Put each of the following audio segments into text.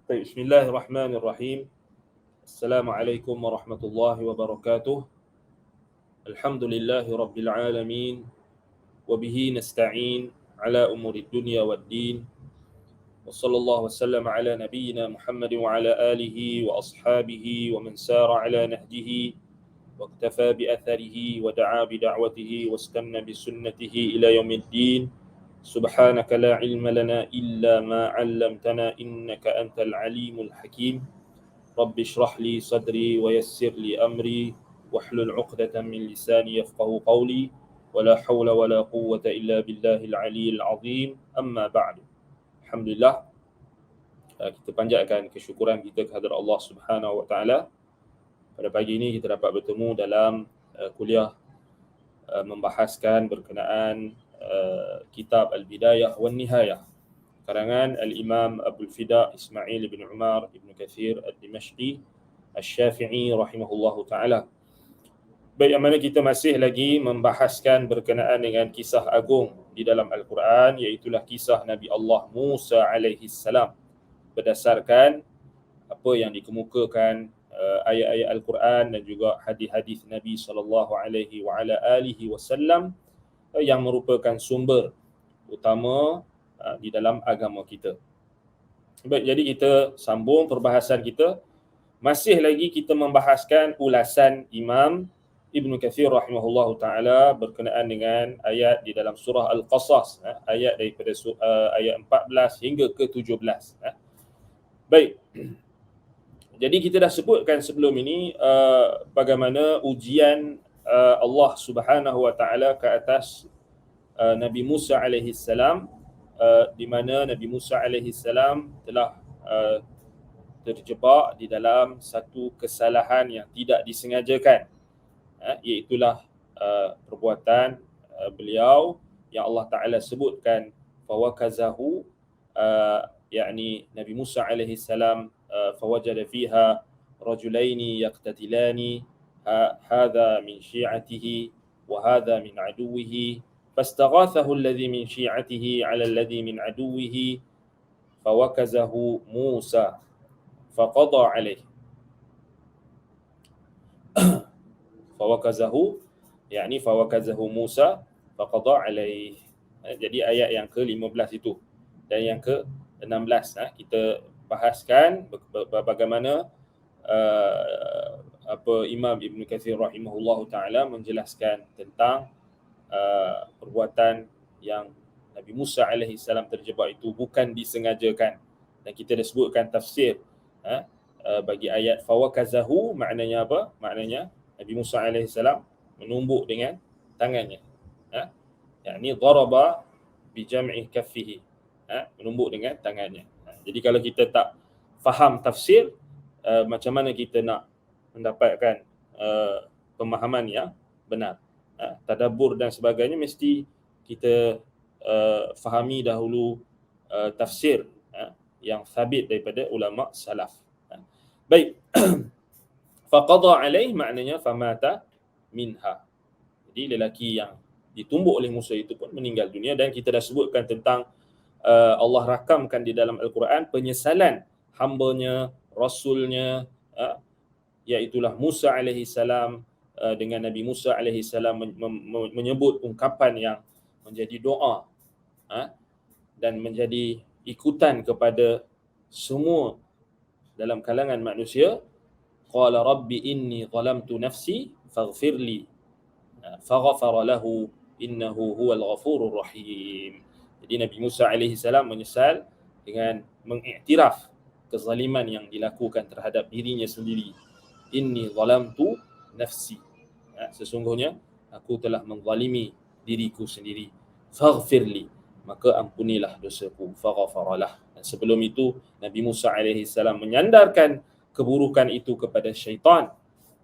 طيب بسم الله الرحمن الرحيم. السلام عليكم ورحمة الله وبركاته. الحمد لله رب العالمين وبه نستعين على أمور الدنيا والدين وصلى الله وسلم على نبينا محمد وعلى آله وأصحابه ومن سار على نهجه واكتفى بأثره ودعا بدعوته واستنى بسنته إلى يوم الدين. سبحانك لا علم لنا إلا ما علمتنا إنك أنت العليم الحكيم. رب اشرح لي صدري ويسر لي أمري واحلل عقدة من لساني يفقه قولي ولا حول ولا قوة إلا بالله العلي العظيم. أما بعد. Alhamdulillah, kita panjatkan kesyukuran kita kehadrat Allah Subhanahu wa taala. Pada pagi ini kita dapat bertemu dalam kuliah membahaskan berkenaan kitab Al-Bidayah wan Nihayah karangan Al-Imam Abdul Fida Ismail bin Umar bin Kathir Ad-Dimashqi Asy-Syafi'i rahimahullahu taala. Baik, yang mana kita masih lagi membahaskan berkenaan dengan kisah agung di dalam Al-Quran, iaitulah kisah Nabi Allah Musa alaihi salam, berdasarkan apa yang dikemukakan ayat-ayat Al-Quran dan juga hadis-hadis Nabi sallallahu alaihi wa ala alihi wasallam yang merupakan sumber utama di dalam agama kita. Baik, jadi kita sambung perbahasan kita. Masih lagi kita membahaskan ulasan Imam Ibn Kathir rahimahullahu ta'ala berkenaan dengan ayat di dalam surah Al-Qasas, ayat daripada ayat 14 hingga ke 17. Baik, jadi kita dah sebutkan sebelum ini bagaimana ujian Allah Subhanahu wa ta'ala ke atas Nabi Musa alaihi salam, di mana Nabi Musa alaihi salam telah terjebak di dalam satu kesalahan yang tidak disengajakan, iaitulah perbuatan beliau yang Allah Ta'ala sebutkan fawakazahu, yakni Nabi Musa alaihi salam fawajada fiha rajulaini yaqtatilani hadha min syi'atihi wa hadha min aduwihi fastaghathahu alladhi min syi'atihi ala alladhi min aduwihi fawakazahu Musa faqada alaihi fawakazahu, yakni fawakazahu Musa faqada alaihi. Jadi ayat yang ke-15 itu dan yang ke-16 kita bahaskan bagaimana Imam Ibn Kathir rahimahullahu taala menjelaskan tentang perbuatan yang Nabi Musa alaihi salam terjebak itu bukan disengajakan, dan kita dah sebutkan tafsir bagi ayat fawakazahu. Maknanya apa? Maknanya Nabi Musa AS menumbuk dengan tangannya. Yakni daraba bi jam'i kaffihi. Menumbuk dengan tangannya. Jadi kalau kita tak faham tafsir, macam mana kita nak mendapatkan pemahaman yang benar? Tadabbur dan sebagainya mesti kita fahami dahulu tafsir yang sabit daripada ulama salaf. Baik. Faqada alaih maknanya famata minha. Jadi lelaki yang ditumbuk oleh Musa itu pun meninggal dunia, dan kita dah sebutkan tentang Allah rakamkan di dalam Al-Quran penyesalan hambanya, rasulnya, iaitulah Musa alaihi salam, dengan Nabi Musa alaihi salam menyebut ungkapan yang menjadi doa dan menjadi ikutan kepada semua dalam kalangan manusia. Qala rabbi inni zalamtu nafsi faghfir li faghfara lahu innahu huwal ghafurur rahim. Jadi Nabi Musa alaihi salam menyesal dengan mengiktiraf kezaliman yang dilakukan terhadap dirinya sendiri. Inni zalamtu nafsi, sesungguhnya aku telah menzalimi diriku sendiri. Faghfir li, maka ampunilah dosaku. Faghfara lah. Dan sebelum itu Nabi Musa alaihi salam menyandarkan keburukan itu kepada syaitan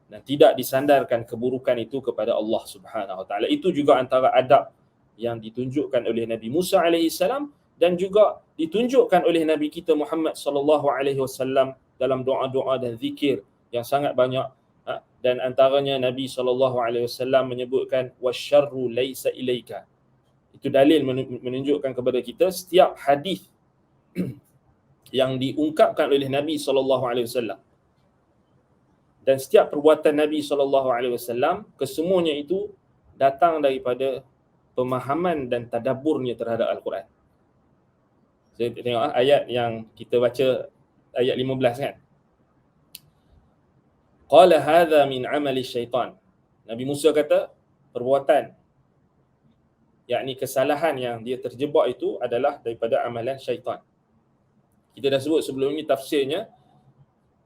dan tidak disandarkan keburukan itu kepada Allah Subhanahu wa taala. Itu juga antara adab yang ditunjukkan oleh Nabi Musa alaihi salam dan juga ditunjukkan oleh Nabi kita Muhammad sallallahu alaihi wasallam dalam doa-doa dan zikir yang sangat banyak. Dan antaranya Nabi sallallahu alaihi wasallam menyebutkan wasyarru laisa ilaika. Itu dalil menunjukkan kepada kita setiap hadis yang diungkapkan oleh Nabi SAW. Dan setiap perbuatan Nabi SAW, kesemuanya itu datang daripada pemahaman dan tadabburnya terhadap Al-Quran. Saya tengok ayat yang kita baca, ayat 15 kan. Qala hadha min amali syaitan. Nabi Musa kata, perbuatan, yakni kesalahan yang dia terjebak itu adalah daripada amalan syaitan. Kita dah sebut sebelum ini tafsirnya,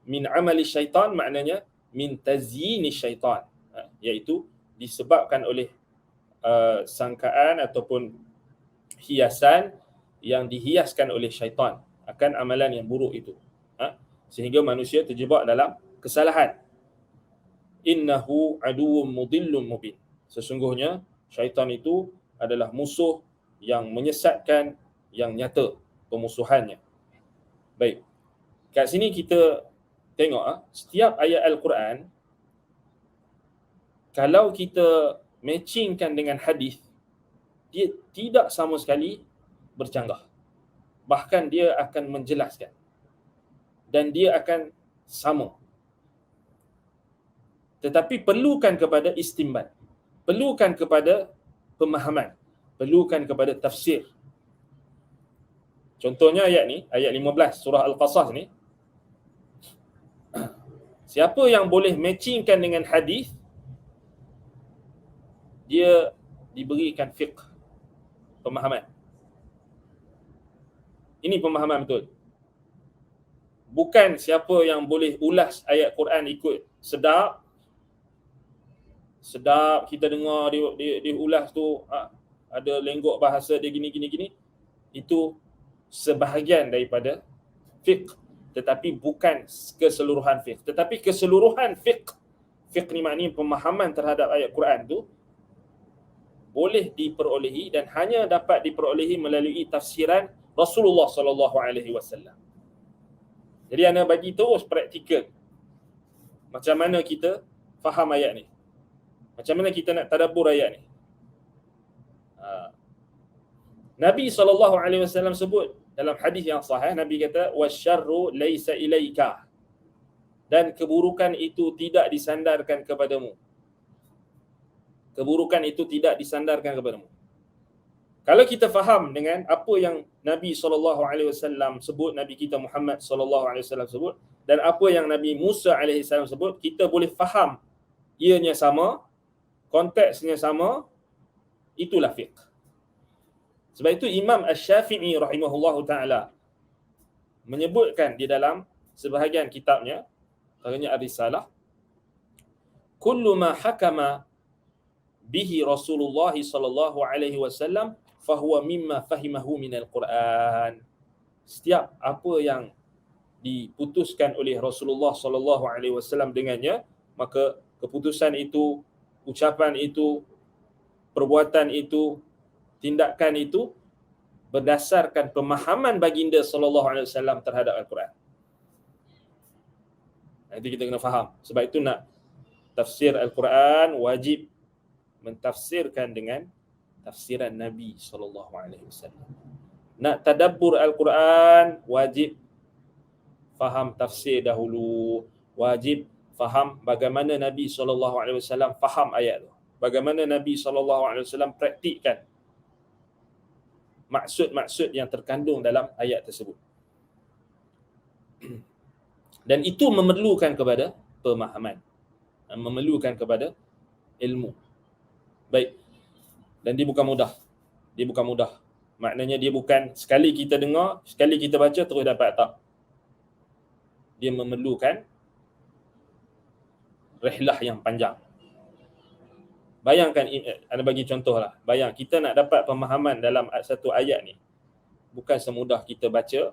min amali syaitan maknanya min tazyini syaitan, iaitu disebabkan oleh sangkaan ataupun hiasan yang dihiaskan oleh syaitan akan amalan yang buruk itu, sehingga manusia terjebak dalam kesalahan. Innahu aduwwum mudillun mubin. Sesungguhnya syaitan itu adalah musuh yang menyesatkan, yang nyata pemusuhannya. Baik. Kat sini kita tengok setiap ayat Al-Quran, kalau kita matchingkan dengan hadis, dia tidak sama sekali bercanggah. Bahkan dia akan menjelaskan. Dan dia akan sama. Tetapi perlukan kepada istinbat. Perlukan kepada pemahaman. Perlukan kepada tafsir. Contohnya ayat ni, ayat 15 surah Al-Qasas ni. Siapa yang boleh matchingkan dengan hadis, dia diberikan fiqh, pemahaman. Ini pemahaman betul. Bukan siapa yang boleh ulas ayat Quran ikut sedap kita dengar dia ulas tu, ada lenggok bahasa dia gini. Itu sebahagian daripada fiqh, tetapi bukan keseluruhan fiqh. Tetapi keseluruhan fiqh ni maknanya pemahaman terhadap ayat Quran tu boleh diperolehi dan hanya dapat diperolehi melalui tafsiran Rasulullah SAW. Jadi anda bagi terus praktikal macam mana kita faham ayat ni, macam mana kita nak tadabbur ayat ni. Nabi SAW sebut dalam hadis yang sahih, Nabi kata wasyarru laisa ilaika, dan keburukan itu tidak disandarkan kepadamu. Keburukan itu tidak disandarkan kepadamu. Kalau kita faham dengan apa yang Nabi SAW sebut, Nabi kita Muhammad SAW sebut, dan apa yang Nabi Musa AS sebut, kita boleh faham ianya sama, konteksnya sama, itulah fiqh. Sebab itu Imam Asy-Syafi'i rahimahullahu ta'ala menyebutkan di dalam sebahagian kitabnya, katanya Ar-Risalah, kullu ma hakama bihi Rasulullah sallallahu alaihi wasallam fahuwa mimma fahimahu minal Quran. Setiap apa yang diputuskan oleh Rasulullah sallallahu alaihi wasallam dengannya, maka keputusan itu, ucapan itu, perbuatan itu, tindakan itu berdasarkan pemahaman baginda sallallahu alaihi wasallam terhadap Al-Quran. Itu kita kena faham. Sebab itu nak tafsir Al-Quran wajib mentafsirkan dengan tafsiran Nabi sallallahu alaihi wasallam. Nak tadabbur Al-Quran wajib faham tafsir dahulu, wajib faham bagaimana Nabi sallallahu alaihi wasallam faham ayat tu. Bagaimana Nabi sallallahu alaihi wasallam praktikkan maksud-maksud yang terkandung dalam ayat tersebut. Dan itu memerlukan kepada pemahaman, memerlukan kepada ilmu. Baik. Dan dia bukan mudah. Dia bukan mudah. Maknanya dia bukan sekali kita dengar, sekali kita baca terus dapat, tak. Dia memerlukan rihlah yang panjang. Bayangkan, anda bagi contoh lah. Bayang, kita nak dapat pemahaman dalam satu ayat ni, bukan semudah kita baca,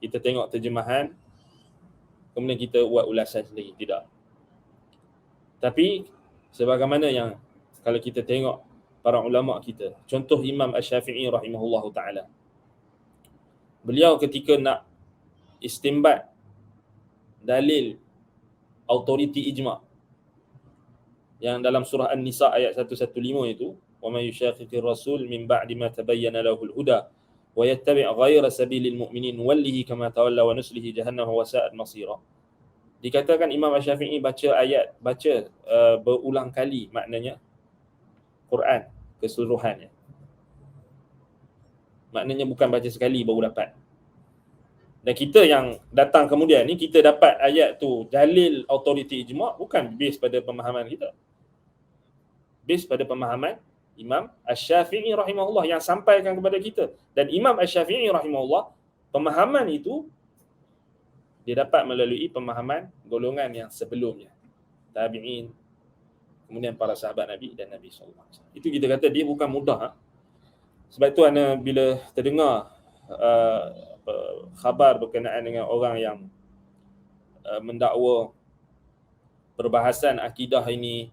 kita tengok terjemahan, kemudian kita buat ulasan sendiri. Tidak. Tapi, sebagaimana yang kalau kita tengok para ulama kita, contoh Imam Asy-Syafi'i rahimahullahu ta'ala, beliau ketika nak istinbat dalil autoriti ijma' yang dalam surah An-Nisa ayat 115 itu, wa may yushaqiqir rasul min ba'di ma tabayyana lahul huda wa yattabi' ghayra sabilil mu'minin wallihi kama tawalla wa nuslihi jahannam wa sa'at masira. Dikatakan Imam Asy-Syafi'i baca berulang kali maknanya Quran keseluruhannya. Maknanya bukan baca sekali baru dapat. Dan kita yang datang kemudian ni, kita dapat ayat tu dalil autoriti ijma' bukan base pada pemahaman kita. Base pada pemahaman Imam Asy-Syafi'i rahimahullah yang sampaikan kepada kita. Dan Imam Asy-Syafi'i rahimahullah, pemahaman itu dia dapat melalui pemahaman golongan yang sebelumnya, tabi'in, kemudian para sahabat Nabi dan Nabi sallallahu alaihi wasallam. Itu kita kata dia bukan mudah. Sebab tu ana bila terdengar khabar berkenaan dengan orang yang mendakwa perbahasan akidah ini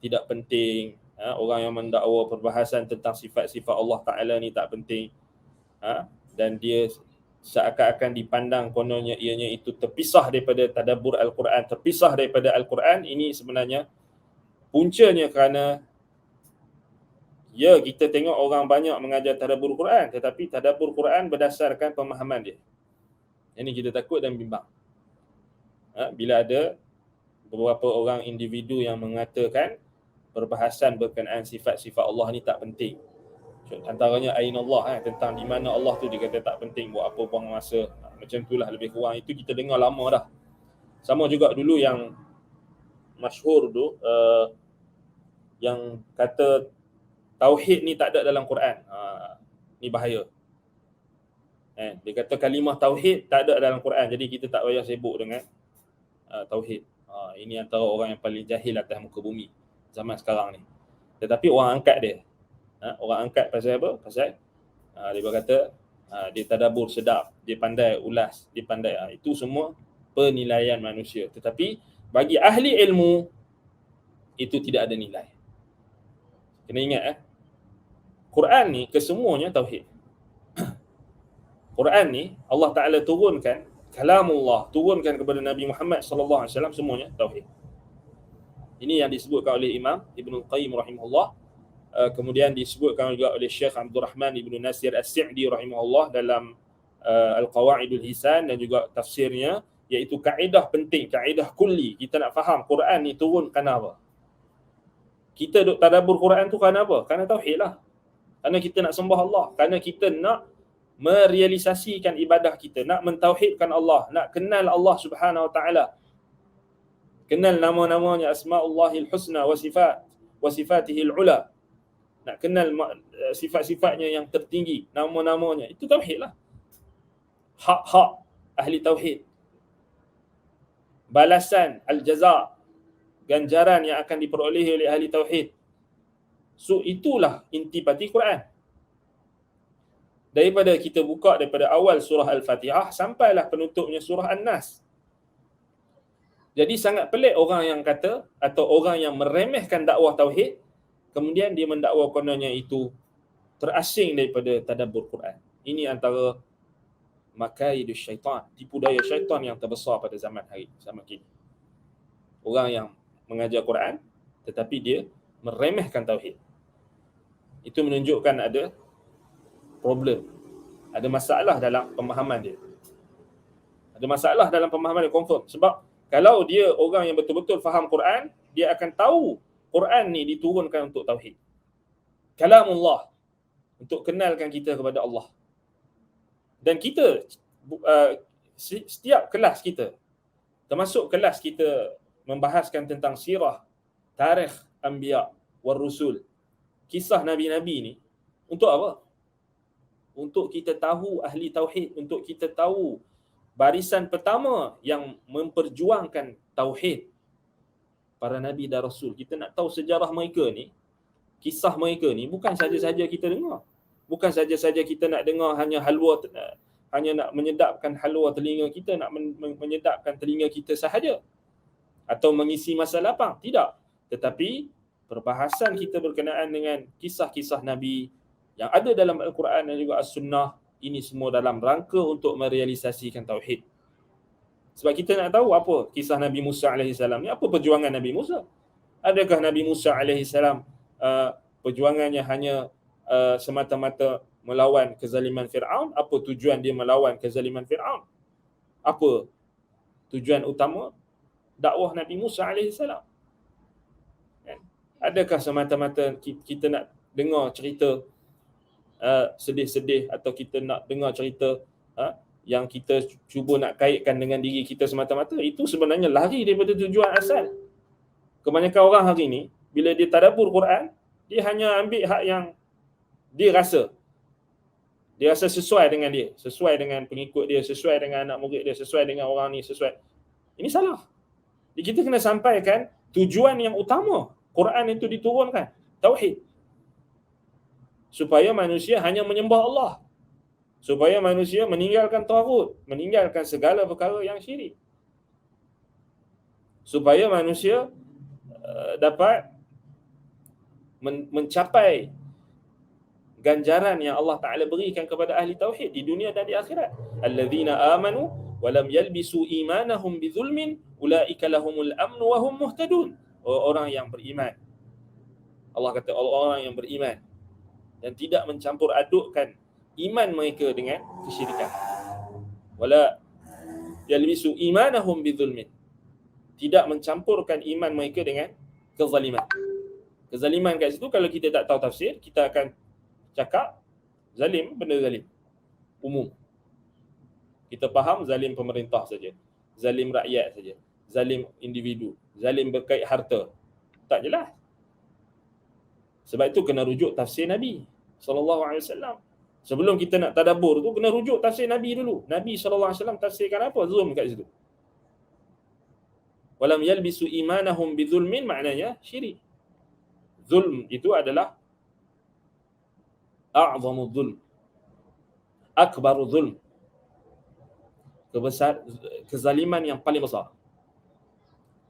tidak penting, orang yang mendakwa perbahasan tentang sifat-sifat Allah Ta'ala ni tak penting, dan dia seakan-akan dipandang kononnya ianya itu terpisah daripada tadabbur Al-Quran, terpisah daripada Al-Quran. Ini sebenarnya puncanya kerana kita tengok orang banyak mengajar tadabbur Quran, tetapi tadabbur Quran berdasarkan pemahaman dia. Ini kita takut dan bimbang. Bila ada beberapa orang individu yang mengatakan perbahasan berkenaan sifat-sifat Allah ni tak penting. Antaranya Aina Allah, tentang di mana Allah tu dia kata tak penting, buat apa buang masa. Macam itulah lebih kurang. Itu kita dengar lama dah. Sama juga dulu yang masyhur tu, yang kata tauhid ni tak ada dalam Quran. Ni bahaya. Dia kata kalimah tauhid tak ada dalam Quran, jadi kita tak payah sibuk dengan tauhid. Ini antara orang yang paling jahil atas muka bumi zaman sekarang ni. Tetapi orang angkat dia. Orang angkat pasal apa? Pasal dia berkata dia tadabbur sedap, dia pandai ulas, dia pandai. Itu semua penilaian manusia. Tetapi bagi ahli ilmu itu tidak ada nilai. Kena ingat Quran ni kesemuanya tauhid. Quran ni Allah Ta'ala turunkan, kalamullah turunkan kepada Nabi Muhammad sallallahu alaihi wasallam, semuanya tauhid. Ini yang disebutkan oleh Imam Ibn Qayyim rahimahullah. Kemudian disebutkan juga oleh Syekh Abdul Rahman Ibn Nasir As-Sa'di rahimahullah dalam Al-Qawaidul Hisan dan juga tafsirnya, iaitu kaedah penting, kaedah kulli. Kita nak faham Quran ni turun kerana apa? Kita duk tadabbur Quran tu kerana apa? Kerana tauhid lah. Kerana kita nak sembah Allah, kerana kita nak merealisasikan ibadah kita, nak mentauhidkan Allah, nak kenal Allah Subhanahu Wa Taala, kenal nama-namanya, asma'ullahil husna wa sifatihil ula, nak kenal sifat-sifatnya yang tertinggi, nama-namanya. Itu tauhid lah. Hak-hak ahli tauhid, balasan al-jaza, ganjaran yang akan diperolehi oleh ahli tauhid. So itulah intipati Quran. Daripada kita buka daripada awal surah Al-Fatihah sampailah penutupnya surah An-Nas. Jadi sangat pelik orang yang kata atau orang yang meremehkan dakwah tauhid, kemudian dia mendakwa kononnya itu terasing daripada tadabbur Quran. Ini antara makaidus syaitan, tipu daya syaitan yang terbesar pada zaman kini. Orang yang mengajar Quran tetapi dia meremehkan tauhid. Itu menunjukkan ada problem, ada masalah dalam pemahaman dia. Ada masalah dalam pemahaman dia, confirm. Sebab kalau dia orang yang betul-betul faham Quran, dia akan tahu Quran ni diturunkan untuk tauhid. Kalamullah, untuk kenalkan kita kepada Allah. Dan kita setiap kelas kita, termasuk kelas kita membahaskan tentang sirah, tarikh anbiya war rusul, kisah nabi-nabi ni, untuk apa? Untuk kita tahu ahli tauhid, untuk kita tahu barisan pertama yang memperjuangkan tauhid, para nabi dan rasul. Kita nak tahu sejarah mereka ni, kisah mereka ni, bukan saja-saja kita dengar. Bukan saja-saja kita nak dengar hanya nak menyedapkan halwa telinga kita, nak menyedapkan telinga kita sahaja, atau mengisi masa lapang. Tidak. Tetapi perbahasan kita berkenaan dengan kisah-kisah nabi yang ada dalam Al-Quran dan juga As-Sunnah, ini semua dalam rangka untuk merealisasikan tauhid. Sebab kita nak tahu apa kisah Nabi Musa AS ni, apa perjuangan Nabi Musa. Adakah Nabi Musa AS perjuangannya hanya semata-mata melawan kezaliman Fir'aun? Apa tujuan dia melawan kezaliman Fir'aun? Apa tujuan utama dakwah Nabi Musa AS? Adakah semata-mata kita nak dengar cerita sedih-sedih, atau kita nak dengar cerita yang kita cuba nak kaitkan dengan diri kita semata-mata? Itu sebenarnya lari daripada tujuan asal. Kebanyakan orang hari ni bila dia tadabbur Quran, dia hanya ambil hak yang dia rasa sesuai dengan dia, sesuai dengan pengikut dia, sesuai dengan anak murid dia, sesuai dengan orang ni, sesuai. Ini salah. Jadi kita kena sampaikan tujuan yang utama Quran itu diturunkan, tauhid. Supaya manusia hanya menyembah Allah. Supaya manusia meninggalkan taghut, meninggalkan segala perkara yang syirik. Supaya manusia dapat mencapai ganjaran yang Allah Ta'ala berikan kepada ahli tauhid di dunia dan di akhirat. Alladzina amanu wa lam yalbisu imanahum bizulmin ulaika lahumul amnu wa hum muhtadun. Orang yang beriman. Allah kata orang yang beriman dan tidak mencampur adukkan iman mereka dengan kesyirikan. Wala yalbisu imanahum bizulmin. Tidak mencampurkan iman mereka dengan kezaliman. Kezaliman kat situ, kalau kita tak tahu tafsir, kita akan cakap zalim, benda zalim umum. Kita faham zalim pemerintah saja, zalim rakyat saja, zalim individu, zalim berkait harta. Tak jelas. Sebab itu kena rujuk tafsir Nabi SAW. Sebelum kita nak tadabbur tu, kena rujuk tafsir Nabi dulu. Nabi SAW tafsirkan apa zulm kat situ. Walam yalbisu imanahum bizulmin, maknanya syirik. Zulm itu adalah a'zamu zulm, akbaru zulm, kezaliman yang paling besar.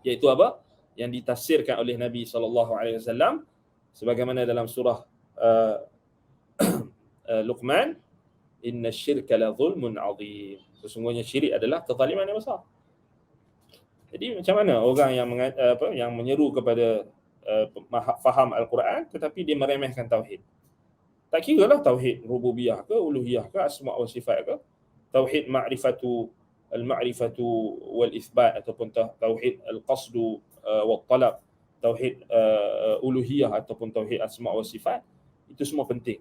Iaitu apa? Yang ditafsirkan oleh Nabi SAW sebagaimana dalam surah Luqman, inna syirka la zulmun azim. Sesungguhnya syirik adalah kezaliman yang besar. Jadi macam mana orang yang menyeru kepada faham Al-Quran tetapi dia meremehkan tauhid? Tak kira lah tauhid rububiyah ke, uluhiyah ke, asma' wa sifat ke, tauhid al-ma'rifatu wal ithbat, ataupun tauhid al-qasdu wal talab, tauhid uluhiyah ataupun tauhid asma' wa sifat, itu semua penting.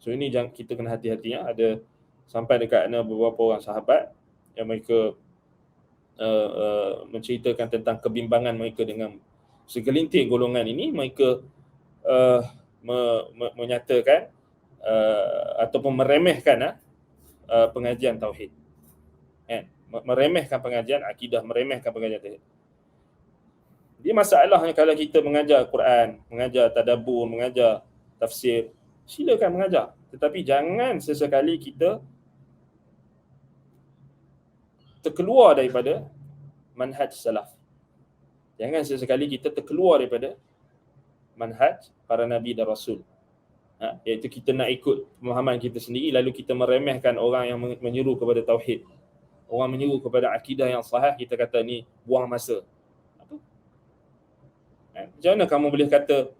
So ini kita kena hati-hati. Ada sampai dekat beberapa orang sahabat yang mereka menceritakan tentang kebimbangan mereka dengan segelintir golongan ini. Mereka menyatakan ataupun meremehkan pengajian tauhid, meremehkan pengajian akidah, meremehkan pengajian tauhid. Dia masalahnya kalau kita mengajar Quran, mengajar tadabbur, mengajar tafsir, silakan mengajar, tetapi jangan sesekali kita terkeluar daripada manhaj salaf. Jangan sesekali kita terkeluar daripada manhaj para nabi dan rasul. Iaitu kita nak ikut pemahaman kita sendiri, lalu kita meremehkan orang yang menyeru kepada tauhid, orang menyeru kepada akidah yang sahih, kita kata ni buang masa. Apa? Macam mana kamu boleh kata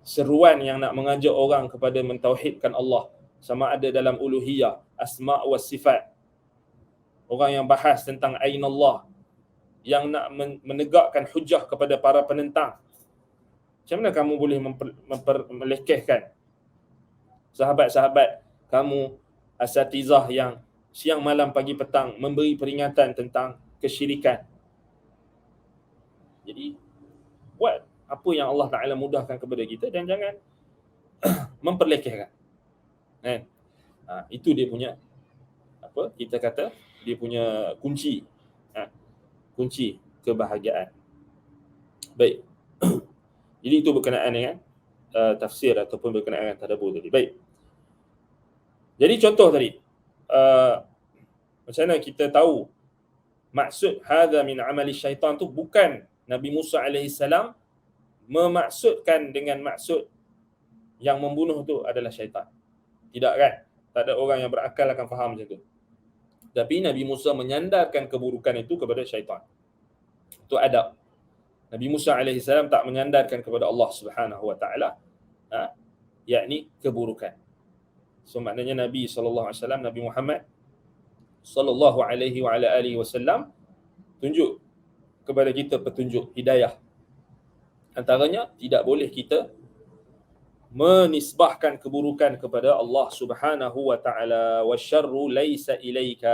seruan yang nak mengajak orang kepada mentauhidkan Allah, sama ada dalam uluhiyah, asma' wa sifat, orang yang bahas tentang ainallah, yang nak menegakkan hujah kepada para penentang, macam mana kamu boleh melekehkan sahabat-sahabat kamu, asatizah yang siang malam pagi petang memberi peringatan tentang kesyirikan? Jadi buat apa yang Allah Ta'ala mudahkan kepada kita dan jangan memperlekehkan. Itu dia punya, kita kata dia punya kunci, kunci kebahagiaan. Baik. Jadi itu berkenaan dengan tafsir ataupun berkenaan dengan tadabbur tadi. Baik. Jadi contoh tadi, macam mana kita tahu maksud hadza min amali syaitan tu bukan Nabi Musa alaihissalam memaksudkan dengan maksud yang membunuh tu adalah syaitan. Tidak kan? Tak ada orang yang berakal akan faham macam tu. Tapi Nabi Musa menyandarkan keburukan itu kepada syaitan. Itu adab. Nabi Musa alaihissalam tak menyandarkan kepada Allah Subhanahu wa taala, yakni keburukan. So maknanya Nabi SAW, Nabi Muhammad sallallahu alaihi wa ala alihi wasallam tunjuk kepada kita petunjuk hidayah. Antaranya tidak boleh kita menisbahkan keburukan kepada Allah Subhanahu wa taala, wasyarru laisa ilaika.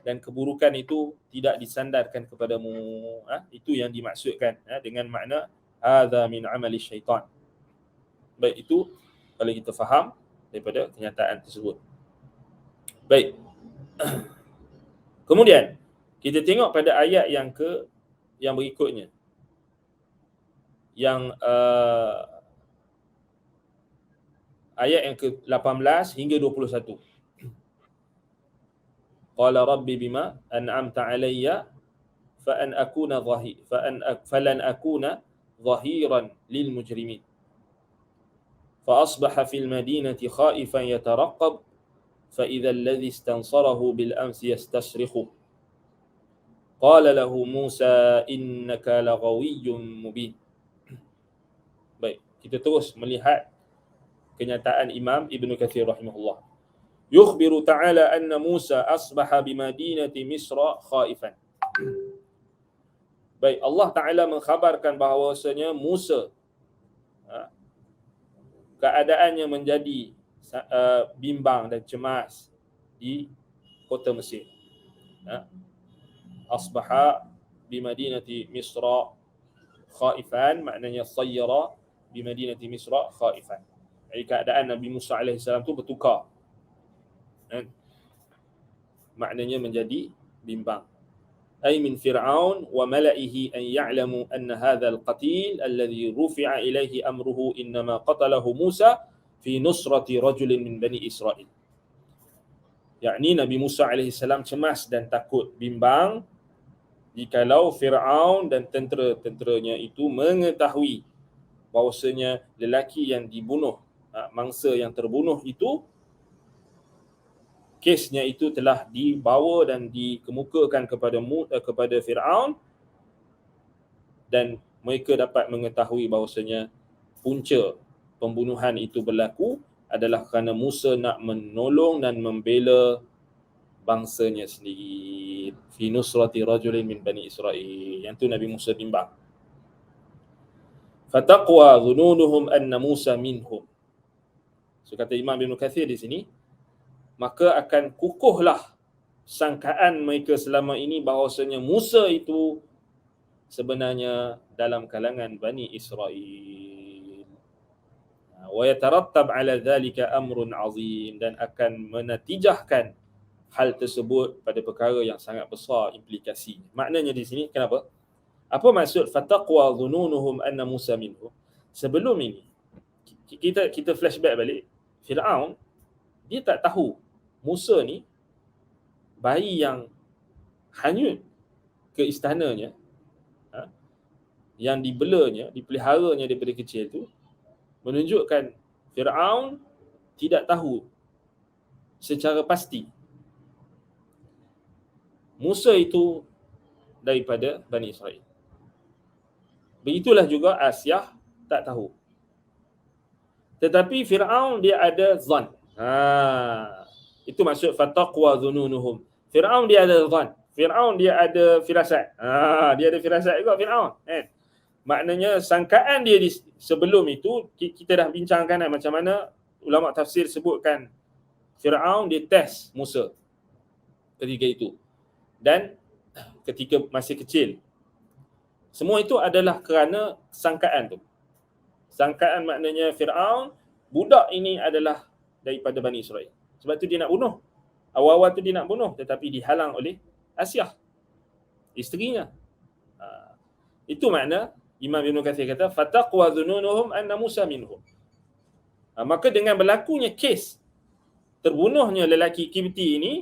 Dan keburukan itu tidak disandarkan kepadamu. Itu yang dimaksudkan dengan makna hadza min amali syaitan. Baik, itu kalau kita faham daripada kenyataan tersebut. Baik. Kemudian kita tengok pada ayat yang berikutnya. Yang ayat yang ke-18 hingga 21. Qala rabbi bima an'amta alayya falan akuna dhahiran lil mujrimin. Fa asbaha fil madinati khaifan yatarqab فإذا الذي استنصره بالأمس يستصرخه قال له موسى إنك لغوي مبين. Baik, kita terus melihat kenyataan Imam Ibn Kathir rahimahullah. Yukhbiru ta'ala anna Musa asbaha bimadinati Misra khaifan. Baik, Allah Ta'ala mengkhabarkan bahawasanya Musa keadaannya menjadi bimbang dan cemas di kota Mesir. Asbaha bimadinati Misra khaifan, maknanya sayyara bimadinati Misra khaifan. Jadi keadaan Nabi Musa AS tu bertukar. Maknanya menjadi bimbang. Ay min Fir'aun wa mala'ihi an ya'lamu anna hadha al-qatil alladhi rufi'a ilayhi amruhu innama qatalahu Musa fi nusrati rajulin min Bani Israel. Yakni Nabi Musa AS cemas dan takut, bimbang jikalau Fir'aun dan tentera-tenteranya itu mengetahui bahawasanya lelaki yang dibunuh, mangsa yang terbunuh itu, kesnya itu telah dibawa dan dikemukakan kepada Fir'aun, dan mereka dapat mengetahui bahawasanya punca pembunuhan itu berlaku adalah kerana Musa nak menolong dan membela bangsanya sendiri. Fi nusrati rajulin min Bani Israel. Yang tu Nabi Musa bimbang. Fataqwa dhununuhum anna Musa minhum. So kata Imam Ibn Kathir di sini, maka akan kukuhlah sangkaan mereka selama ini bahawasanya Musa itu sebenarnya dalam kalangan Bani Israel. Wa yatarattab ala dhalika amrun azim, dan akan menatijahkan hal tersebut pada perkara yang sangat besar implikasi. Maknanya di sini, kenapa? Apa maksud fataqwa dhununuhum anna Musa minhum? Sebelum ini kita flashback balik, Fir'aun dia tak tahu Musa ni bayi yang hanyut ke istananya, yang dibelanya, dipeliharanya daripada kecil tu, menunjukkan Fir'aun tidak tahu secara pasti Musa itu daripada Bani Israel. Begitulah juga Asyah tak tahu. Tetapi Fir'aun dia ada zan. Itu maksud fataqwa dhununuhum. Fir'aun dia ada zan. Fir'aun dia ada firasat. Dia ada firasat juga Fir'aun. Maknanya sangkaan dia sebelum itu, kita dah bincangkan macam mana ulama tafsir sebutkan Fir'aun dia test Musa ketika itu. Dan ketika masih kecil. Semua itu adalah kerana sangkaan tu. Sangkaan maknanya Fir'aun, budak ini adalah daripada Bani Israel. Sebab tu dia nak bunuh. Awal-awal tu dia nak bunuh, tetapi dihalang oleh Asyah, isterinya. Itu makna Imam Ibn Kathir kata fataqwa dhununuhum anna Musa minhum. Maka dengan berlakunya kes terbunuhnya lelaki Kipti ini,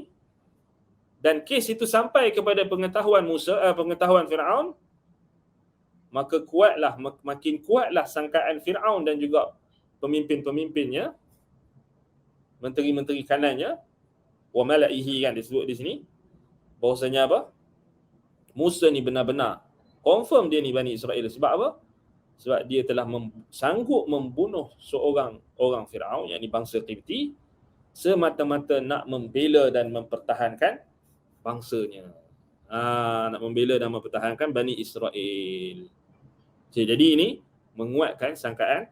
dan kes itu sampai kepada pengetahuan pengetahuan Fir'aun, maka makin kuatlah sangkaan Fir'aun dan juga pemimpin-pemimpinnya, menteri-menteri kanannya, wa mala'ihi kan disebut di sini, bahawasanya apa? Musa ni benar-benar confirm dia ni Bani Israel. Sebab apa? Sebab dia telah sanggup membunuh seorang orang Firaun, yakni bangsa Qibti, semata-mata nak membela dan mempertahankan bangsanya. Nak membela dan mempertahankan Bani Israel. Jadi ini menguatkan sangkaan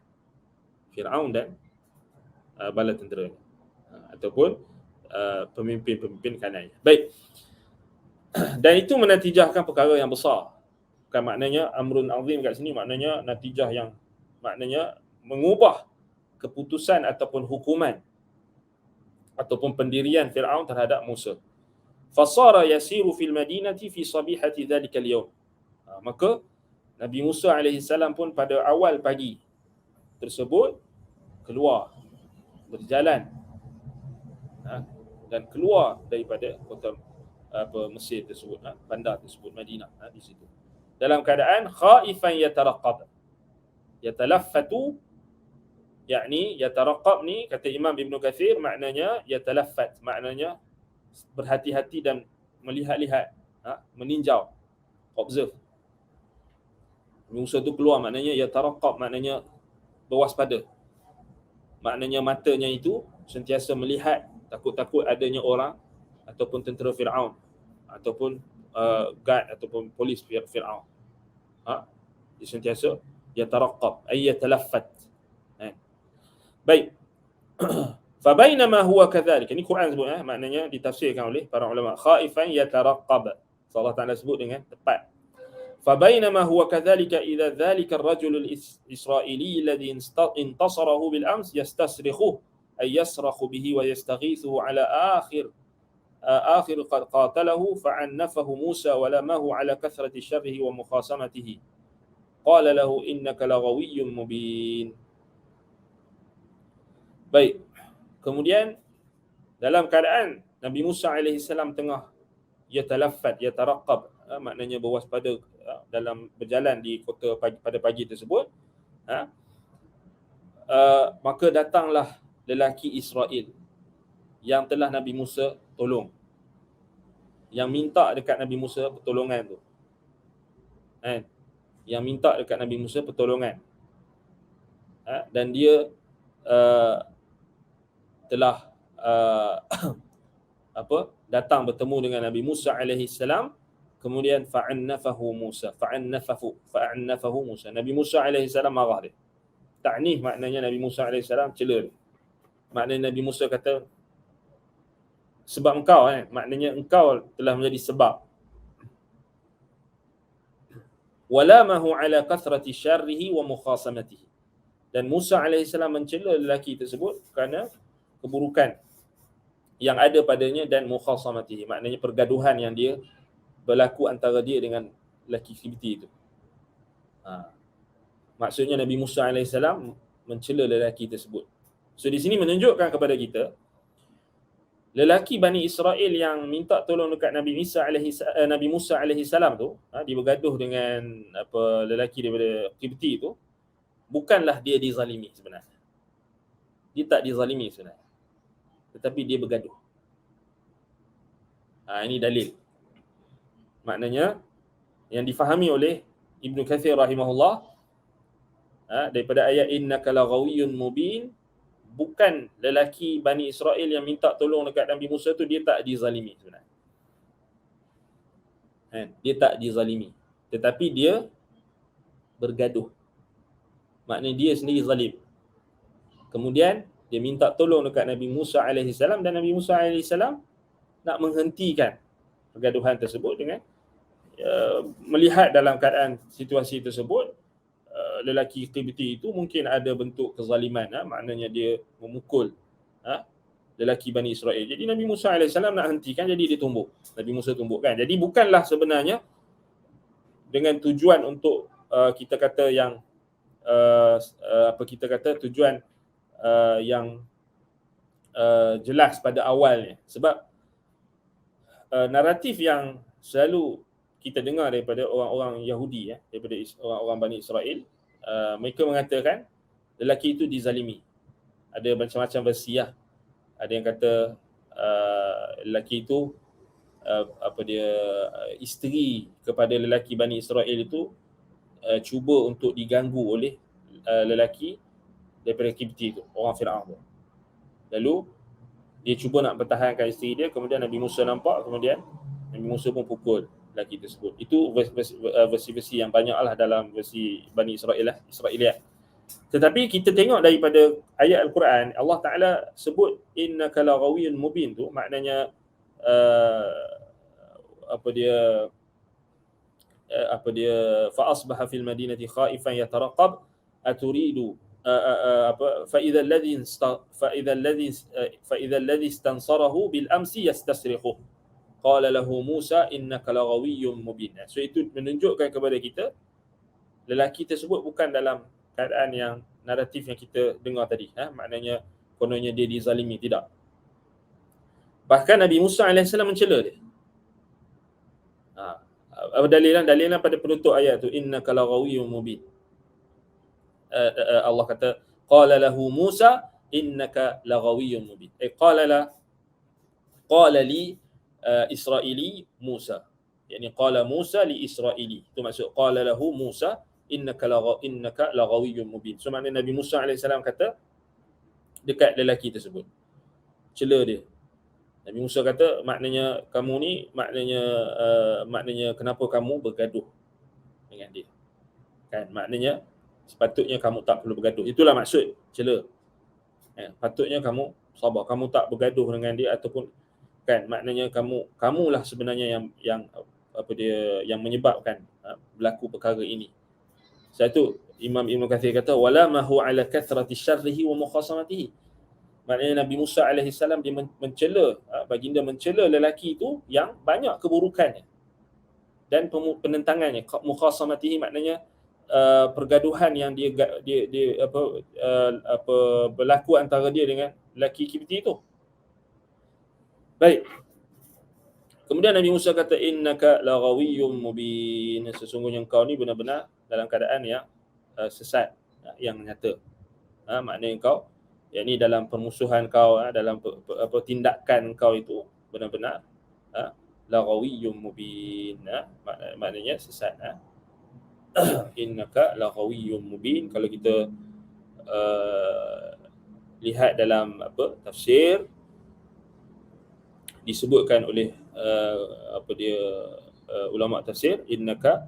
Firaun dan bala tentera ataupun pemimpin-pemimpin kanannya. Baik. Dan itu menatijahkan perkara yang besar. Bukan maknanya amrun azim kat sini, maknanya natijah yang maknanya mengubah keputusan ataupun hukuman ataupun pendirian Firaun terhadap Musa. Fasara yasiru fil madinati fi sabihati dhalika al-yawm. Maka Nabi Musa alaihi salam pun pada awal pagi tersebut keluar berjalan dan keluar daripada kota Mesir tersebut, bandar tersebut, Madinah, di situ. Dalam keadaan khaifan yataraqab. Yatalaffatu, yakni yataraqab ni kata Imam Ibn Kathir maknanya yatalaffat, maknanya berhati-hati dan melihat-lihat, meninjau, observe. Musa tu keluar maknanya yataraqab, maknanya berwaspada. Maknanya matanya itu sentiasa melihat, takut-takut adanya orang ataupun tentera Firaun ataupun guard ataupun polis Firaun. Dia sentiasa yataraqab, ay yatalaffat. Baik. Fabainama huwa kadhalik. Ini Quran sebut, maknanya ditafsirkan oleh para ulama. Khaifan yataraqab. Allah Taala sebut dengan tepat. فبينما هو كذلك إذا ذلك الرجل الإسرائيلي الذي انتصره بالأمس يستصرخه أي يصرخ به ويستغيثه على آخر قد قاتله فعنفه موسى ولمه على كثرة شره ومخاصمته قال له إنك لغوي مبين. Baik. Kemudian dalam keadaan Nabi Musa alaihi salam tengah yatalaffat, yataraqab, maknanya berwaspada dalam berjalan di kota pada pagi tersebut, maka datanglah lelaki Israel yang telah Nabi Musa tolong, yang minta dekat Nabi Musa pertolongan tu, yang minta dekat Nabi Musa pertolongan, dan dia telah datang bertemu dengan Nabi Musa alaihi salam. Kemudian fa'annafahu Musa. Nabi Musa alaihi salam marah dia. Ta'nih maknanya Nabi Musa alaihi salam cela dia. Maknanya Nabi Musa kata, sebab engkau, maknanya engkau telah menjadi sebab. Walamahu ala kathrati syarrihi wa mukhasamatihi. Dan Musa alaihi salam mencela lelaki tersebut kerana keburukan yang ada padanya dan mukhasamatihi, maknanya pergaduhan yang dia berlaku antara dia dengan lelaki Qibti itu. Maksudnya Nabi Musa AS mencela lelaki tersebut. So di sini menunjukkan kepada kita, lelaki Bani Israel yang minta tolong dekat Nabi Musa AS tu, dia bergaduh dengan lelaki daripada Qibti itu, bukanlah dia dizalimi sebenarnya. Dia tak dizalimi sebenarnya, tetapi dia bergaduh. Ini dalil. Maknanya yang difahami oleh Ibn Kathir rahimahullah daripada ayat innaka laghawiyyun mubin, bukan lelaki Bani Israel yang minta tolong dekat Nabi Musa tu dia tak dizalimi sebenarnya. Dia tak dizalimi, tetapi dia bergaduh. Maknanya dia sendiri zalim. Kemudian dia minta tolong dekat Nabi Musa alaihi salam, dan Nabi Musa alaihi salam nak menghentikan pergaduhan tersebut dengan melihat dalam keadaan situasi tersebut, lelaki Qibti itu mungkin ada bentuk kezaliman, maknanya dia memukul lelaki Bani Israel. Jadi Nabi Musa AS nak hentikan, jadi dia tumbuk. Nabi Musa tumbukkan. Jadi bukanlah sebenarnya dengan tujuan untuk kita kata yang tujuan yang jelas pada awalnya. Sebab naratif yang selalu kita dengar daripada orang-orang Yahudi, daripada orang-orang Bani Israel, mereka mengatakan lelaki itu dizalimi. Ada macam-macam versi. Ada yang kata lelaki itu isteri kepada lelaki Bani Israel itu cuba untuk diganggu oleh lelaki daripada Kipti tu, orang Fir'aun tu. Lalu dia cuba nak pertahankan isteri dia, kemudian Nabi Musa nampak, kemudian Nabi Musa pun pukul lelaki tersebut. Itu versi-versi yang banyak lah dalam versi Bani Israel lah, Israeliat. Tetapi kita tengok daripada ayat Al-Quran, Allah Ta'ala sebut innaka laghawiyyun mubin tu, maknanya apa dia fa asbaha fil madinati khaifan yatarqab aturidu fa idza alladhi istansarahu bil amsi yastasriqu qala lahu Musa innaka laghawiyyun mubin. So itu menunjukkan kepada kita lelaki tersebut bukan dalam keadaan yang naratif yang kita dengar tadi, maknanya kononnya dia dizalimi, tidak. Bahkan Nabi Musa AS mencela dia. Dalilan pada penutup ayat tu, innaka laghawiyyun mubin. Allah kata qala lahu Musa innaka laghawiyyun mubin. Qala li Israili Musa. Yani qala Musa li Israili. Itu maksud qala lahu Musa innaka laghawiyyun mubin. So maknanya Nabi Musa AS kata dekat lelaki tersebut, cela dia. Nabi Musa kata maknanya kamu ni maknanya kenapa kamu bergaduh dengan dia, kan? Maknanya sepatutnya kamu tak perlu bergaduh. Itulah maksud cela. Patutnya kamu sabar, kamu tak bergaduh dengan dia, ataupun kan maknanya kamulah sebenarnya yang menyebabkan berlaku perkara ini. Satu, Imam Ibn Kathir kata wala mahu ala kathrati syarrihi wa mukhasamatihi. Maknanya Nabi Musa AS dia baginda mencela lelaki itu yang banyak keburukannya dan penentangannya. Mukhasamatihi maknanya pergaduhan yang dia berlaku antara dia dengan lelaki Kipti itu. Baik. Kemudian Nabi Musa kata innaka laghawiyyun mubin. Sesungguhnya engkau ni benar-benar dalam keadaan yang sesat, yang nyata. Maknanya engkau, yakni dalam permusuhan kau, dalam tindakan kau itu benar-benar laghawiyyun mubin, maknanya sesat. Innaka laghawiyyun mubin. Kalau kita lihat dalam tafsir, disebutkan oleh ulama tafsir, innaka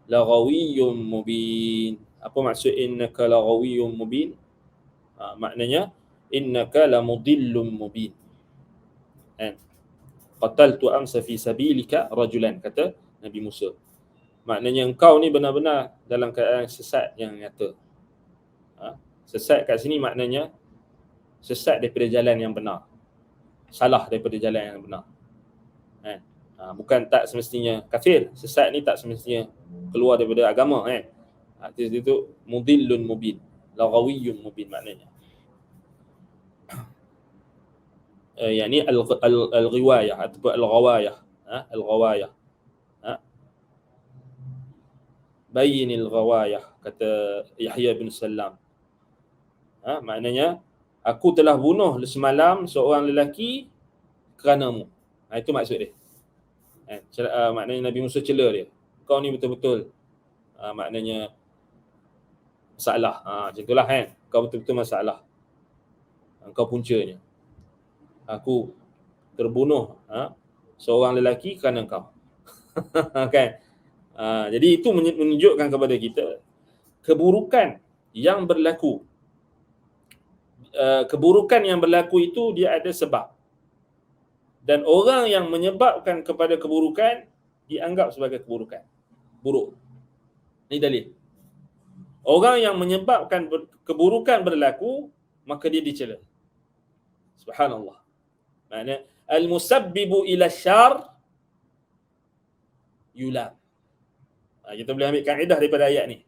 laghawiyyun mubin. Apa maksud innaka laghawiyyun mubin? Maknanya innaka lamudillun mubin. Qataltu amsa fi sabilika rajulan, kata Nabi Musa. Maknanya engkau ni benar-benar dalam keadaan sesat yang nyata. Sesat kat sini maknanya sesat daripada jalan yang benar, salah daripada jalan yang benar. Bukan tak semestinya kafir. Sesat ni tak semestinya keluar daripada agama. Itu mudillun mubin, laghawiyyun mubin maknanya. Yani al-ghiwayah ataupun al-ghawayah. Al-ghawayah. Bayyinil ghawayah, kata Yahya bin Salam. Maknanya aku telah bunuh semalam seorang lelaki keranamu. Itu maksud dia. Maknanya Nabi Musa cela dia. Kau ni betul-betul maknanya masalah. Macam itulah kan. Kau betul-betul masalah. Kau puncanya. Aku terbunuh seorang lelaki kerana kau. Kan? Jadi itu menunjukkan kepada kita keburukan yang berlaku. Keburukan yang berlaku itu dia ada sebab. Dan orang yang menyebabkan kepada keburukan dianggap sebagai keburukan. Buruk. Ini dalil. Orang yang menyebabkan keburukan berlaku, maka dia dicela. Subhanallah. Maksudnya al-musabbibu ila syar yulam. Kita boleh ambil kaedah daripada ayat ni.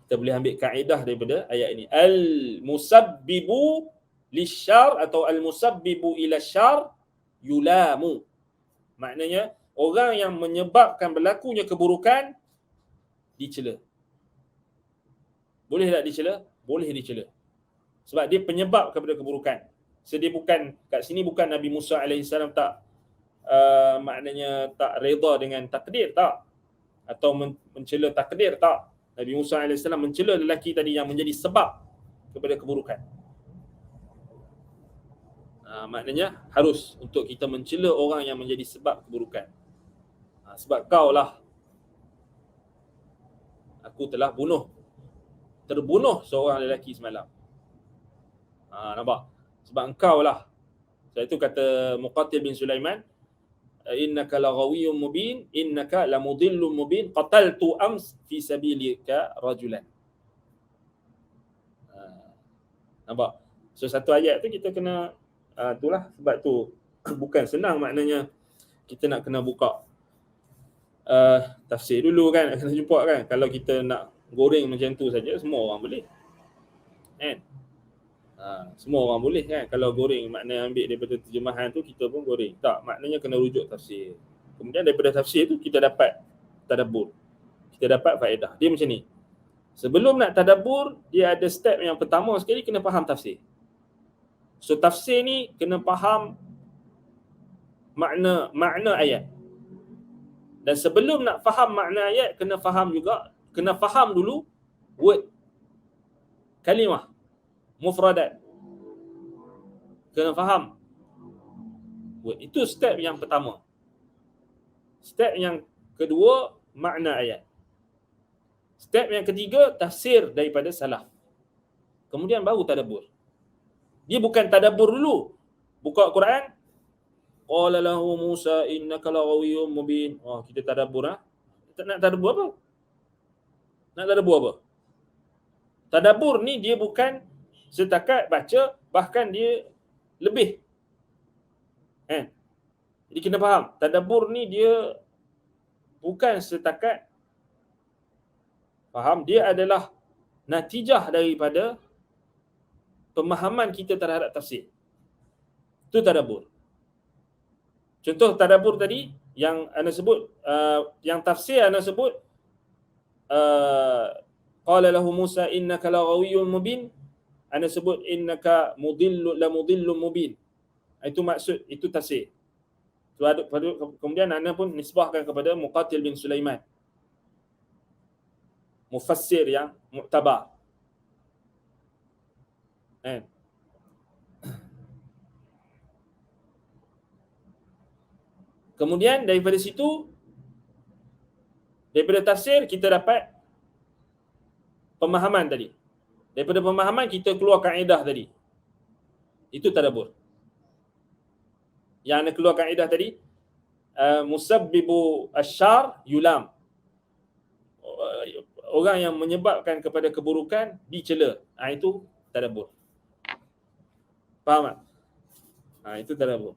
Kita boleh ambil kaedah daripada ayat ini. Al-musabbibu lisyar atau al-musabbibu ila syar yulamu. Maknanya orang yang menyebabkan berlakunya keburukan dicela. Boleh tak dicela? Boleh dicela. Sebab dia penyebab kepada keburukan. So dia bukan, kat sini bukan Nabi Musa AS tak maknanya tak redha dengan takdir, tak? Atau mencela takdir, tak? Nabi Musa AS mencela lelaki tadi yang menjadi sebab kepada keburukan. Maknanya harus untuk kita mencela orang yang menjadi sebab keburukan. Sebab kau lah aku telah terbunuh seorang lelaki semalam. Nampak? Sebab engkau lah. Sebab itu kata Muqatil bin Sulaiman, innaka laghawiyyun mubin, innaka lamudillun mubin, qataltu ams fi sabilika rajulan. Nampak? So satu ayat tu kita kena itulah sebab tu bukan senang maknanya kita nak kena buka tafsir dulu kan, kena jumpa kan. Kalau kita nak goreng macam tu saja semua orang boleh. Kan? Semua orang boleh kan. Kalau goreng maknanya ambil daripada terjemahan tu kita pun goreng. Tak, maknanya kena rujuk tafsir. Kemudian daripada tafsir tu kita dapat tadabbur. Kita dapat faedah. Dia macam ni. Sebelum nak tadabbur, dia ada step yang pertama sekali kena faham tafsir. So tafsir ni kena faham makna ayat. Dan sebelum nak faham makna ayat, kena faham dulu word, kalimah, mufradat. Kena faham word. Itu step yang pertama. Step yang kedua, makna ayat. Step yang ketiga, tafsir daripada salaf. Kemudian baru tadabbur. Dia bukan tadabbur dulu. Buka Quran, qala lahu Musa innaka laghawiyyun mubin. Kita tadabbur nak tadabbur apa? Nak tadabbur apa? Tadabbur ni dia bukan setakat baca, bahkan dia lebih. Jadi kena faham, tadabbur ni dia bukan setakat faham, dia adalah natijah daripada pemahaman kita terhadap tafsir. Itu tadabbur. Contoh tadabbur tadi yang ana sebut, yang tafsir ana sebut, qala lahu Musa innaka laghawiyyun mubin, ana sebut innaka mudillun mubin. Itu maksud, itu tafsir. Kemudian ana pun nisbahkan kepada Muqatil bin Sulaiman, mufassir yang mu'tabar. Kemudian daripada situ, daripada tafsir kita dapat pemahaman tadi. Daripada pemahaman kita keluar kaedah tadi. Itu tadabbur. Yang nak keluar kaedah tadi, musabbibu asyar yulam. Orang yang menyebabkan kepada keburukan dicela. Itu tadabbur. Faham tak? Itu tadabbur.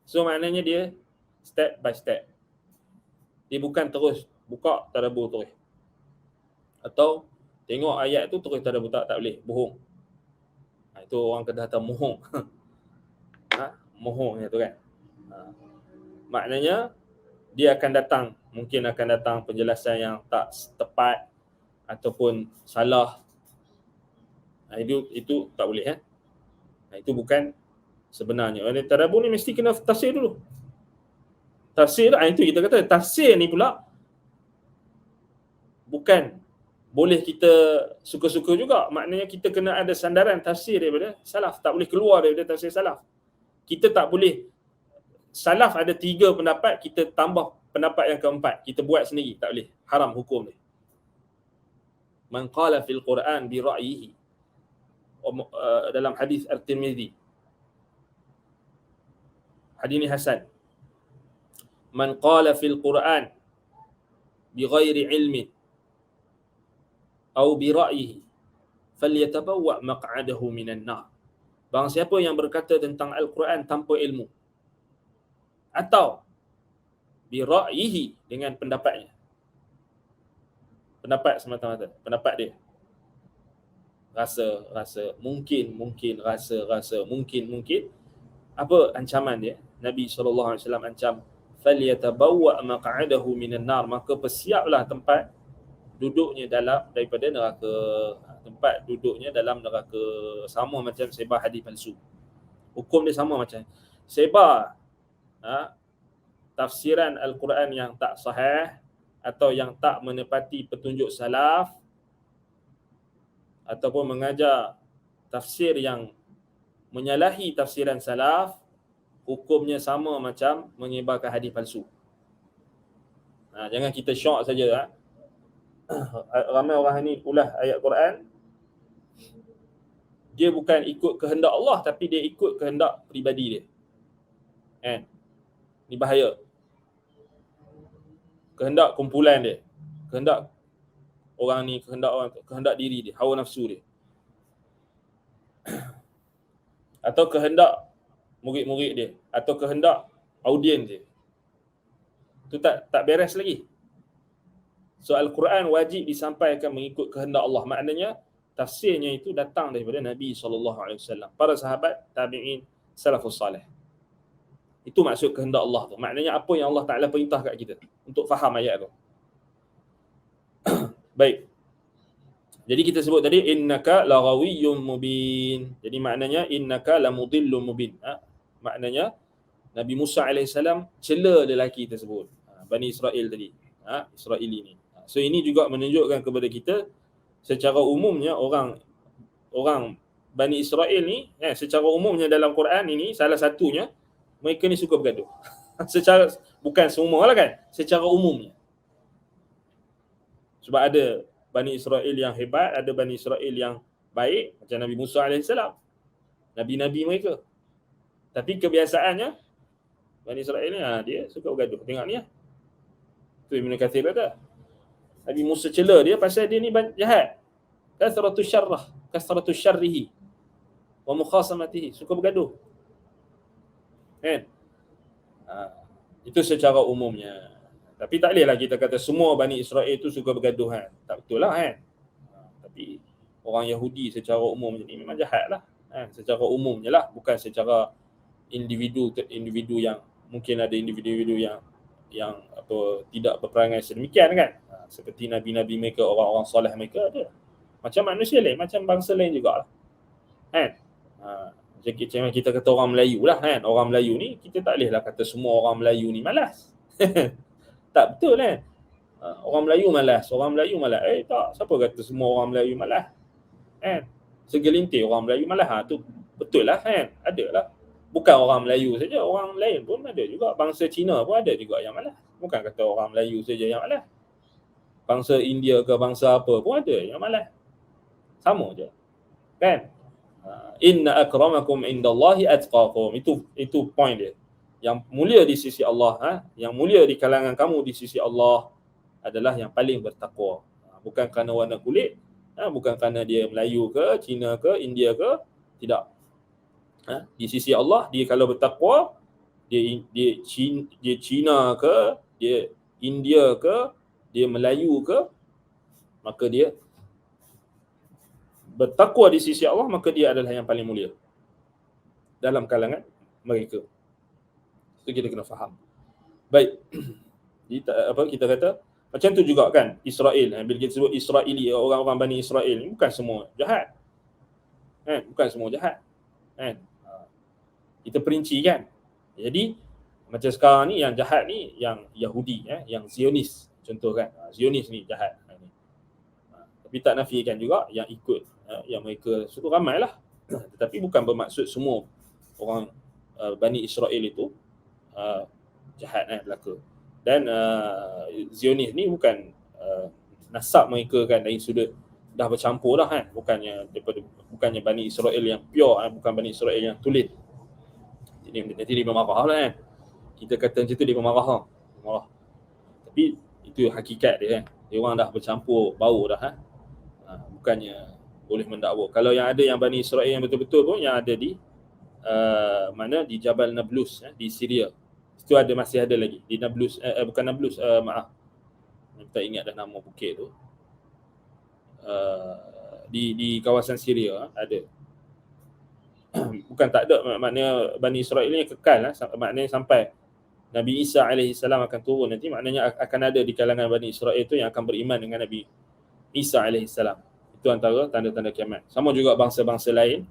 So maknanya dia step by step. Dia bukan terus buka tadabbur terus. Atau tengok ayat tu terus tadabbur, tak boleh, bohong. Itu orang kata mohong. Mohongnya tu kan. Maknanya dia akan datang, mungkin akan datang penjelasan yang tak tepat ataupun salah. Itu tak boleh. Itu bukan sebenarnya. Tadabbur ni mesti kena tafsir dulu. Tafsir, itu kita kata tafsir ni pula bukan boleh kita suka-suka juga. Maknanya kita kena ada sandaran tafsir daripada salaf. Tak boleh keluar daripada tafsir salaf. Kita tak boleh, salaf ada 3 pendapat, kita tambah pendapat yang keempat, kita buat sendiri. Tak boleh. Haram hukum ni. Man qala fil Quran bi ra'yihi. Dalam hadis At-Tirmizi. Hadis ni hasan. Man qala fil Quran bi ghairi ilmin atau bi ra'yihi falyatabawwa maq'adahu minan nar. Barang siapa yang berkata tentang Al-Quran tanpa ilmu atau bi ra'yihi, dengan pendapatnya. Pendapat semata-mata, pendapat dia. Rasa, mungkin, rasa, mungkin. Apa ancaman dia? Nabi SAW ancam, falyatabawwa maq'adahu minan nar, maka bersiaplah tempat duduknya daripada neraka. Tempat duduknya dalam neraka. Sama macam sebar hadis palsu. Hukum dia sama macam sebar tafsiran Al-Quran yang tak sahih atau yang tak menepati petunjuk salaf ataupun mengajar tafsir yang menyalahi tafsiran salaf, hukumnya sama macam menyebarkan hadis palsu. Jangan kita syok saja. Ramai orang ni ulah ayat Quran, dia bukan ikut kehendak Allah tapi dia ikut kehendak peribadi dia. Kan? Ni bahaya. Kehendak kumpulan dia, kehendak orang ni, kehendak diri dia, hawa nafsu dia. Atau kehendak murid-murid dia, atau kehendak audien dia. Itu tak beres lagi. So Al-Quran wajib disampaikan mengikut kehendak Allah. Maknanya tafsirnya itu datang daripada Nabi SAW, para sahabat, tabi'in, salafus salih. Itu maksud kehendak Allah tu. Maknanya apa yang Allah Ta'ala perintah kat kita untuk faham ayat tu. Baik. Jadi kita sebut tadi innaka laghawiyyun mubin. Jadi maknanya innaka lamudillun mubin. Maknanya Nabi Musa AS cela lelaki tersebut. Bani Israel tadi. Israeli ni. So ini juga menunjukkan kepada kita secara umumnya orang Bani Israel ni, secara umumnya dalam Quran ini, salah satunya mereka ni suka bergaduh. Secara, bukan semua lah kan, secara umumnya. Sebab ada Bani Israel yang hebat, ada Bani Israel yang baik, macam Nabi Musa AS, Nabi-Nabi mereka. Tapi kebiasaannya, Bani Israel ni, dia suka bergaduh. Tengok ni lah. Tu Ibn Kathir kata. Nabi Musa cela dia pasal dia ni jahat. Kasratu syarrihi wa mukhasamatihi. Suka bergaduh. Kan? Itu secara umumnya. Tapi tak bolehlah kita kata semua Bani Israel itu suka bergaduh kan. Tak betul lah kan. Tapi orang Yahudi secara umum ni memang jahat lah. Secara umumnya lah. Bukan secara individu yang mungkin ada individu yang apa tidak berperangai sedemikian kan. Seperti Nabi-Nabi mereka, orang-orang soleh mereka ada. Macam manusia lain, macam bangsa lain jugalah. Kan? Macam kita kata orang Melayu lah kan. Orang Melayu ni, kita tak bolehlah kata semua orang Melayu ni malas. Tak betul kan. Orang Melayu malas. Tak, siapa kata semua orang Melayu malas. Kan? Segelintir orang Melayu malas. Tu betul lah kan. Ada lah. Bukan orang Melayu saja, orang lain pun ada juga. Bangsa Cina pun ada juga yang malas. Bukan kata orang Melayu saja yang malas. Bangsa India ke bangsa apa pun ada yang malas. Sama je. Kan? Inna akramakum indallahi atqakum. Itu point dia. Yang mulia di sisi Allah, yang mulia di kalangan kamu di sisi Allah adalah yang paling bertakwa. Bukan kerana warna kulit, bukan kerana dia Melayu ke, Cina ke, India ke, tidak. Di sisi Allah, dia kalau bertakwa, dia Cina ke, dia India ke, dia Melayu ke, maka dia bertakwa di sisi Allah, maka dia adalah yang paling mulia dalam kalangan mereka. Itu kita kena faham. Baik. Kita kata macam tu juga kan Israel. Bila kita sebut Israeli, orang-orang Bani Israel ni bukan semua jahat. Bukan semua jahat. Kita perinci kan. Jadi macam sekarang ni yang jahat ni yang Yahudi, yang Zionis contoh kan. Zionis ni jahat. Tapi tak nafikan juga yang ikut, yang mereka suku ramai lah. Tetapi bukan bermaksud semua orang Bani Israel itu jahat belaka. Dan Zionis ni bukan nasab mereka kan dari sudut dah bercampur dah kan. Bukannya Bani Israel yang pure, bukan Bani Israel yang tulen. Nanti dia marah lah kan. Kita kata macam tu dia marah. Tapi itu hakikat dia kan. Dia orang dah bercampur bau dah bukannya boleh mendakwa. Kalau yang ada yang Bani Israel yang betul-betul pun yang ada di mana di Jabal Nablus di Syria. Itu masih ada lagi di Nablus, bukan Nablus, maaf. Saya tak ingat dah nama bukit tu. Di kawasan Syria ada. Bukan tak ada, maknanya Bani Israel ni kekal maknanya sampai Nabi Isa AS akan turun nanti, maknanya akan ada di kalangan Bani Israel itu yang akan beriman dengan Nabi Isa AS. Itu antara tanda-tanda kiamat. Sama juga bangsa-bangsa lain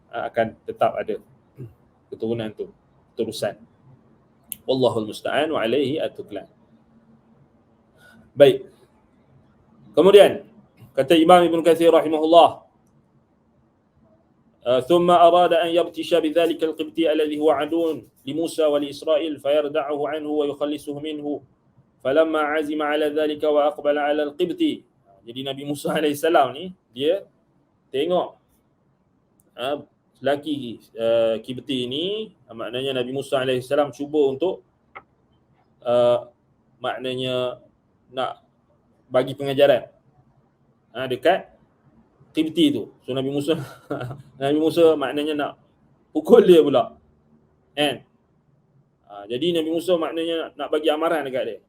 akan tetap ada keturunan tu, terusan. Wallahul musta'an wa alaihi at-tuklan. Baik. Kemudian kata Imam Ibn Katsir rahimahullah, ثم أراد أن يبتش بذلك القبطي الذي هو عدو لموسى ولإسرائيل فيردعه عنه ويخلصه منه فلما عزم على ذلك وأقبل على القبطي. Jadi Nabi Musa AS ni dia tengok lelaki Qibti ni, maknanya Nabi Musa AS cuba untuk maknanya nak bagi pengajaran dekat Qibti tu. So Nabi Musa Nabi Musa maknanya nak pukul dia pula. Kan? Jadi Nabi Musa maknanya nak bagi amaran dekat dia.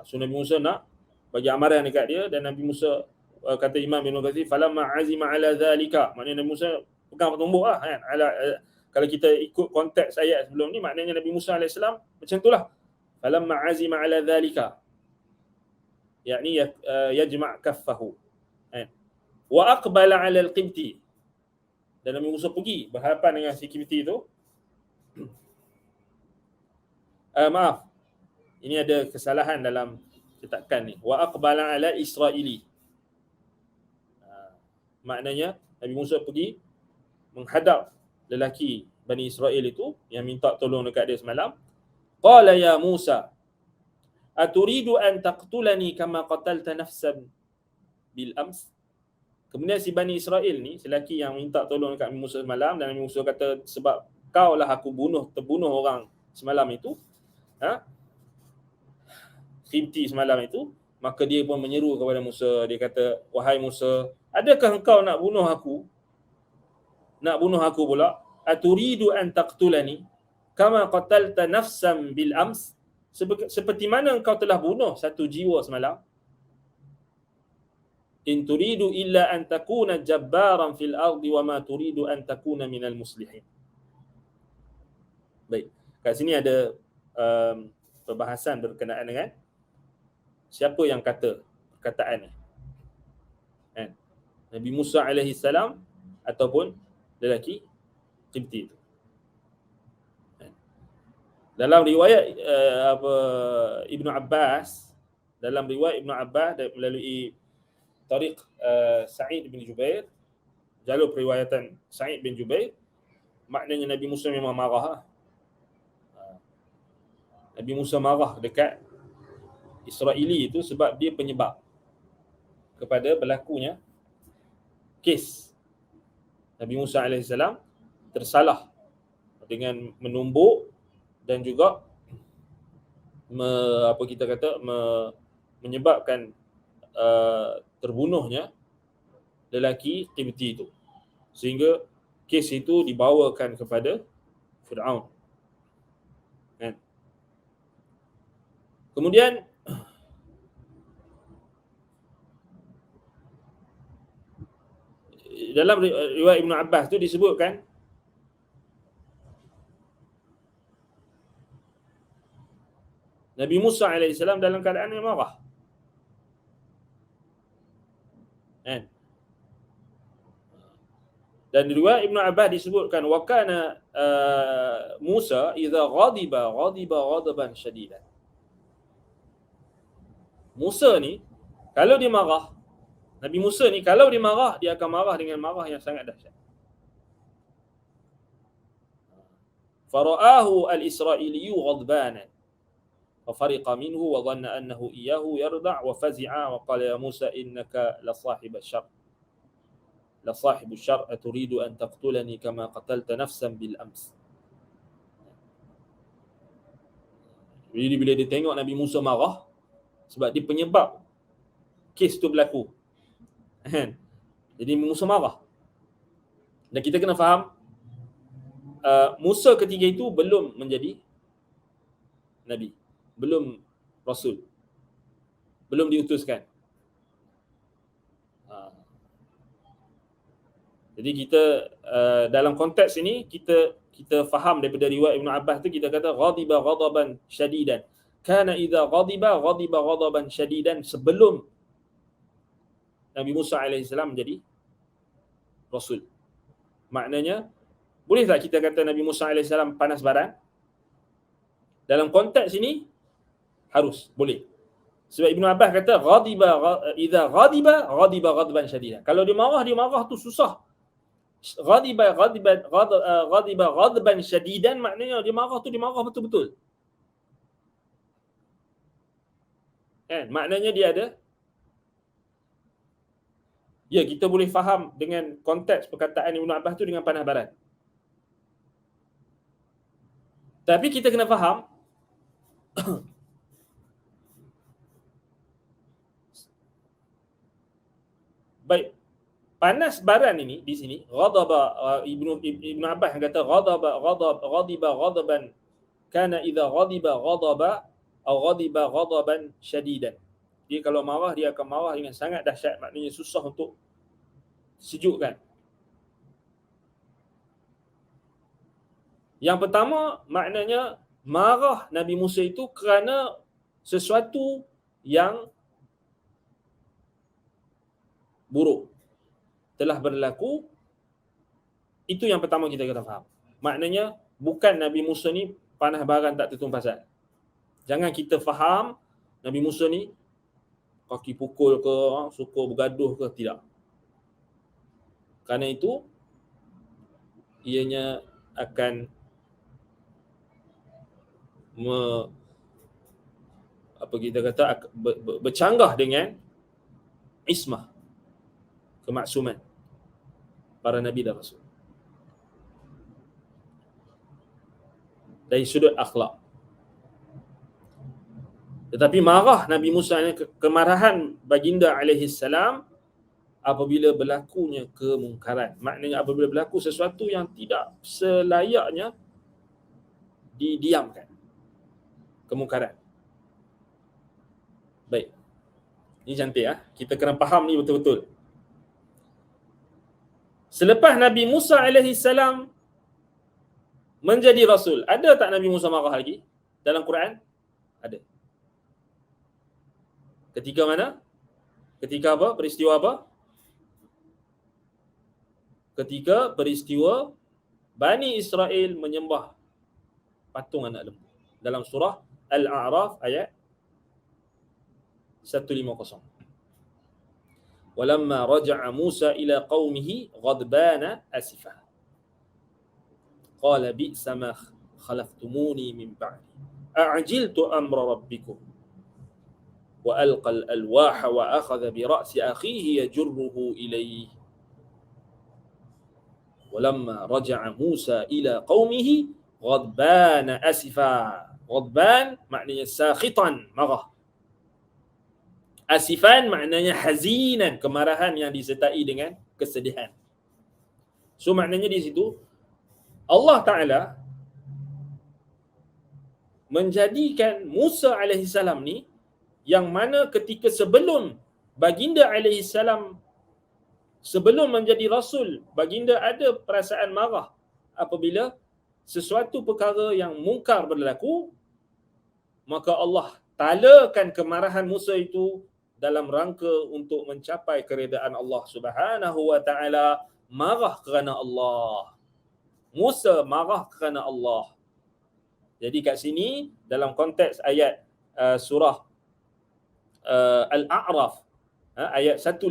So Nabi Musa nak bagi amaran dekat dia, dan Nabi Musa kata Imam Ibn Katsir, falamma azima ala zalika, maknanya Nabi Musa pegang tumbuk lah kan. Kalau kita ikut konteks ayat sebelum ni, maknanya Nabi Musa AS macam itulah. Falamma azima ala zalika, yakni yajma' kaffahu. Wa aqbala ala al-Qibti, dan Nabi Musa pergi berhadapan dengan si Qibti tu. Maaf, ini ada kesalahan dalam cetakan ni. Wa aqbala ala Israili. Maknanya Nabi Musa pergi menghadap lelaki Bani Israel itu yang minta tolong dekat dia semalam. Qala ya Musa, aturidu an taqtulani kama qatalta nafsan bil ams? Kemudian si Bani Israel ni, lelaki yang minta tolong dekat Nabi Musa semalam, dan Nabi Musa kata, sebab kau lah aku terbunuh orang semalam itu, Qibti semalam itu. Maka dia pun menyeru kepada Musa, dia kata, wahai Musa, adakah engkau nak bunuh aku? Nak bunuh aku pula? Aturidu an taqtulani kama qatalta nafsan bil ams? Seperti mana engkau telah bunuh satu jiwa semalam? In turidu illa an takuna jabbaran fil ardi wa ma turidu an takuna minal muslihin. Baik, kat sini ada perbahasan berkenaan dengan siapa yang kata perkataan ni. Nabi Musa AS ataupun lelaki Qibti itu. Dalam riwayat Ibnu Abbas, melalui tariq Sa'id bin Jubair, jalur periwayatan Sa'id bin Jubair, maknanya Nabi Musa memang marah. Nabi Musa marah dekat Israeli itu sebab dia penyebab kepada berlakunya kes Nabi Musa AS tersalah dengan menumbuk dan juga menyebabkan terbunuhnya lelaki Qibti itu, sehingga kes itu dibawakan kepada Fir'aun. Kemudian dalam riwayat Ibn Abbas tu disebutkan Nabi Musa AS dalam keadaan yang marah. Dan di riwayat Ibn Abbas disebutkan wa kana Musa idza ghadiba ghadaban shadidan. Musa ni kalau dia marah, Nabi Musa ni kalau dia marah, dia akan marah dengan marah yang sangat dahsyat. Fara'ahu al-Israiliyyu ghadbanan fafariqa minhu wa dhanna annahu iyyahu yarda' wa fazi'a wa qala ya Musa innaka la sahibu syar aturidu an taqtulani kama qatalta nafsan bil ams. Jadi bila dia tengok Nabi Musa marah, sebab dia penyebab kes tu berlaku. Jadi Musa marah. Dan kita kena faham, Musa ketika itu belum menjadi Nabi, belum Rasul, belum diutuskan. Jadi kita dalam konteks ini kita faham daripada riwayat Ibn Abbas tu, kita kata ghadiba ghadaban syadidan. Kana idza ghadiba ghadaban syadidan, sebelum Nabi Musa AS menjadi Rasul. Maknanya, boleh tak kita kata Nabi Musa AS panas baran? Dalam konteks ini harus, boleh. Sebab Ibn Abbas kata idza ghadiba ghadban syadidan. Kalau dia marah tu susah. Ghadiba ghadban syadidan maknanya dia marah betul-betul. Kan? Maknanya dia ada, ya, kita boleh faham dengan konteks perkataan Ibn Abbas tu dengan panas baran. Tapi kita kena faham baik, panas baran ini di sini ghadaba, Ibn Abbas yang kata ghadiba ghadaban kana idza ghadiba ghadaba atau ghadiba ghadaban syadidan. Dia kalau marah dia akan marah dengan sangat dahsyat, maknanya susah untuk sejukkan. Yang pertama, maknanya marah Nabi Musa itu kerana sesuatu yang buruk telah berlaku. Itu yang pertama kita kena faham. Maknanya bukan Nabi Musa ni panah baran tak tertumpasan. Jangan kita faham Nabi Musa ni kaki pukul ke, suka bergaduh ke, tidak. Kerana itu ianya akan bercanggah dengan ismah, kemaksuman para nabi dan rasul dari sudut akhlak. Tetapi marah Nabi Musa, kemarahan baginda alaihi salam apabila berlakunya kemungkaran. Maknanya apabila berlaku sesuatu yang tidak selayaknya didiamkan. Kemungkaran. Baik. Ini cantik ya. Kita kena faham ni betul-betul. Selepas Nabi Musa alaihi salam menjadi rasul, ada tak Nabi Musa marah lagi dalam Quran? Ada. Ketika mana? Ketika apa? Peristiwa apa? Ketika peristiwa Bani Israel menyembah patung anak lembu. Dalam surah Al-A'raf ayat 150. Walamma raja'a Musa ila qaumihi ghadbana asifah. Qala bi'sa ma khalaftumuni min ba'di. A'jiltu amra rabbikum. وألقى الألواح وأخذ برأس أخيه يجره إليه ولما رجع موسى إلى قومه غضبان أسفا. غضبان maknanya sakhitan, marah. Asifan maknanya hazinan, kemarahan yang disertai dengan kesedihan. So maknanya di situ Allah Ta'ala menjadikan Musa alaihissalam ni, yang mana ketika sebelum baginda alaihi salam, sebelum menjadi rasul, baginda ada perasaan marah apabila sesuatu perkara yang mungkar berlaku, maka Allah talakan kemarahan Musa itu dalam rangka untuk mencapai keredaan Allah Subhanahu wa taala. Marah kerana Allah. Musa marah kerana Allah. Jadi kat sini dalam konteks ayat surah Al-A'raf ayat 150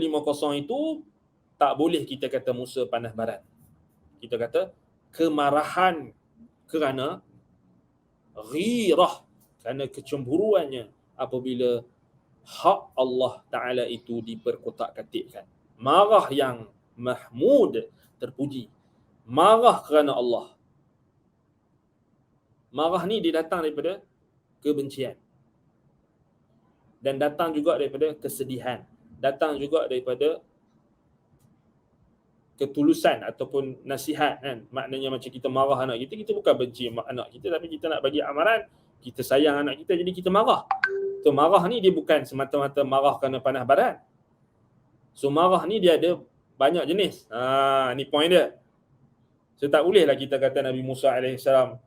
itu, tak boleh kita kata Musa panas baran. Kita kata kemarahan kerana ghirah, kerana kecemburuannya apabila hak Allah Ta'ala itu diperkotak-katikkan. Marah yang mahmud, terpuji. Marah kerana Allah. Marah ni dia datang daripada kebencian. Dan datang juga daripada kesedihan. Datang juga daripada ketulusan ataupun nasihat, kan. Maknanya macam kita marah anak kita, kita bukan benci anak kita, tapi kita nak bagi amaran, kita sayang anak kita, jadi kita marah. So marah ni dia bukan semata-mata marah kerana panas baran. So marah ni dia ada banyak jenis. Ni point dia. So tak bolehlah kita kata Nabi Musa alaihissalam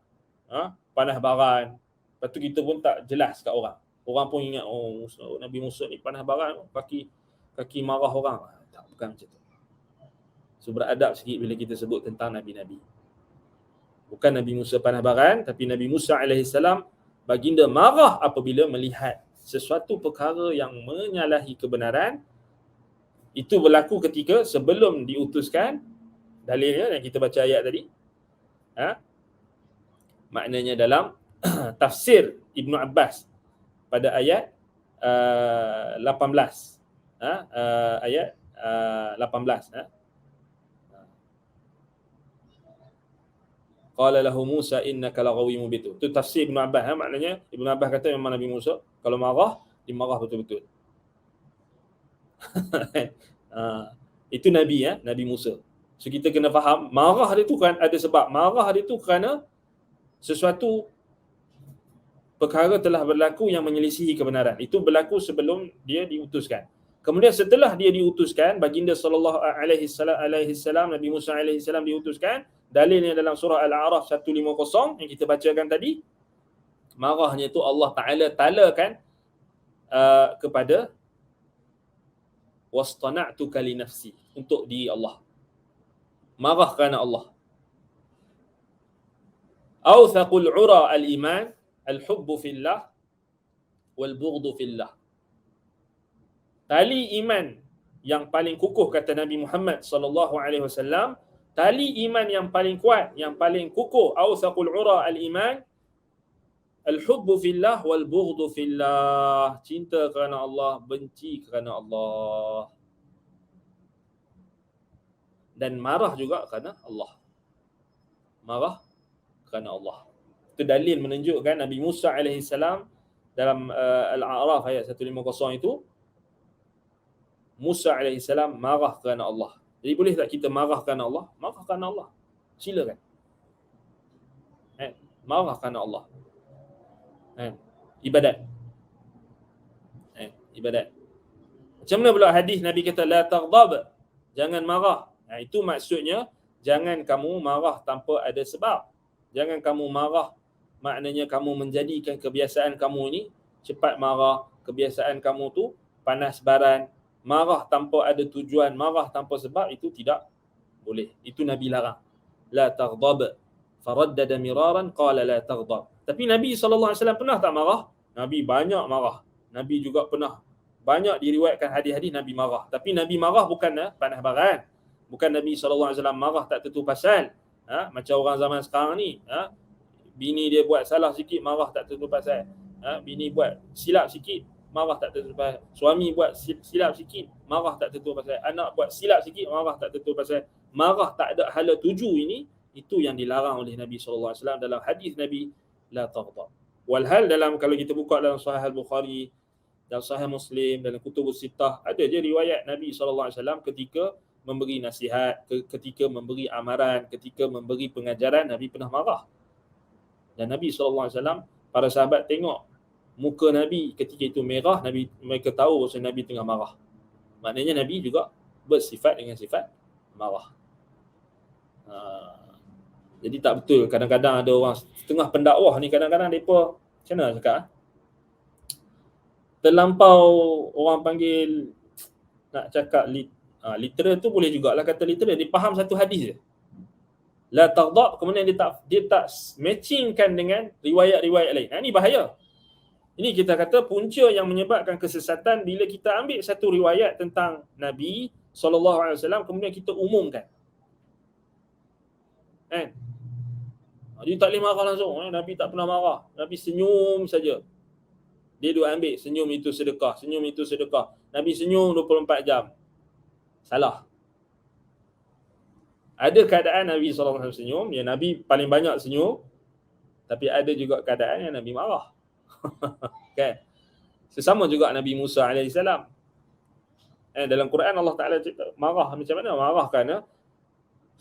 panas baran, lepas tu kita pun tak jelas kat orang. Orang pun ingat, oh Nabi Musa ni panas baran, kaki marah orang. Tak, bukan macam tu. So beradab sikit bila kita sebut tentang Nabi-Nabi. Bukan Nabi Musa panas baran, tapi Nabi Musa alaihissalam baginda marah apabila melihat sesuatu perkara yang menyalahi kebenaran. Itu berlaku ketika sebelum diutuskan, dalilnya yang kita baca ayat tadi. Maknanya dalam tafsir Ibnu Abbas pada ayat 18. Ayat 18. Qala lahu Musa innaka laghawiyyun mubin. Itu tafsir Ibnu Abbas. Maknanya Ibnu Abbas kata memang Nabi Musa kalau marah, dia marah betul-betul. Itu Nabi Nabi Musa. So kita kena faham, marah dia tu kan ada sebab. Marah dia tu kerana sesuatu perkara telah berlaku yang menyelisihi kebenaran. Itu berlaku sebelum dia diutuskan. Kemudian setelah dia diutuskan, baginda sallallahu alaihi wasallam, Nabi Musa alaihi salam diutuskan, dalilnya dalam surah Al-A'raf 150 yang kita bacakan tadi, marahnya itu Allah Taala talakan kepada wastana'tuka li nafsi, untuk diri Allah. Marah kerana Allah. Awthaqul ura al-iman al-hubbu fillah wal bughdu fillah. Tali iman yang paling kukuh, kata Nabi Muhammad sallallahu alaihi wasallam, tali iman yang paling kuat, yang paling kukuh, awthaqul ura al-iman al-hubbu fillah wal bughdu fillah. Cinta kerana Allah, benci kerana Allah. Dan marah juga kerana Allah. Marah kerana Allah. Itu dalil menunjukkan Nabi Musa alaihi salam dalam Al-A'raf ayat 150 itu, Musa alaihi salam marah kerana Allah. Jadi boleh tak kita marah kerana Allah? Marah kerana Allah. Silakan. Marah kerana Allah. Ibadat. Ibadat. Macam mana pula hadis Nabi kata la taghdab, jangan marah. Itu maksudnya jangan kamu marah tanpa ada sebab. Jangan kamu marah, maknanya kamu menjadikan kebiasaan kamu ini cepat marah, kebiasaan kamu tu panas baran, marah tanpa ada tujuan, marah tanpa sebab, itu tidak boleh. Itu Nabi larang. La taghdab. Faraddada miraran qala la taghdab. Tapi Nabi SAW pernah tak marah? Nabi banyak marah. Nabi juga pernah banyak diriwayatkan hadis-hadis Nabi marah. Tapi Nabi marah bukan panas baran. Bukan Nabi SAW marah tak tentu pasal. Macam orang zaman sekarang ni. Bini dia buat salah sikit, marah tak tentu pasal. Bini buat silap sikit, marah tak tentu pasal. Suami buat silap sikit, marah tak tentu pasal. Anak buat silap sikit, marah tak tentu pasal. Marah tak ada hala tuju ini, itu yang dilarang oleh Nabi SAW dalam hadis Nabi, la taghdab. Walhal dalam, kalau kita buka dalam Sahih Al-Bukhari, dalam Sahih Muslim, dalam Kutubus Sittah, ada je riwayat Nabi SAW ketika memberi nasihat, ketika memberi amaran, ketika memberi pengajaran, Nabi pernah marah. Dan Nabi SAW, para sahabat tengok muka Nabi ketika itu merah, mereka tahu bahawa Nabi tengah marah. Maknanya Nabi juga bersifat dengan sifat marah. Jadi tak betul. Kadang-kadang ada orang setengah pendakwah ni, kadang-kadang mereka macam mana cakap? Terlampau orang panggil, nak cakap literal tu boleh jugalah kata literal. Dia faham satu hadis je, la taghdab, kemudian dia tak matchingkan dengan riwayat-riwayat lain. Ini bahaya. Ini kita kata punca yang menyebabkan kesesatan bila kita ambil satu riwayat tentang Nabi SAW kemudian kita umumkan. Dia tak boleh marah langsung. Nabi tak pernah marah. Nabi senyum saja. Dia duk ambil senyum itu sedekah, senyum itu sedekah. Nabi senyum 24 jam. Salah. Ada keadaan Nabi SAW senyum, ya Nabi paling banyak senyum, tapi ada juga keadaan yang Nabi marah. Kan? Sesama juga Nabi Musa AS. Dalam Quran Allah Ta'ala cerita marah macam mana? Marah kerana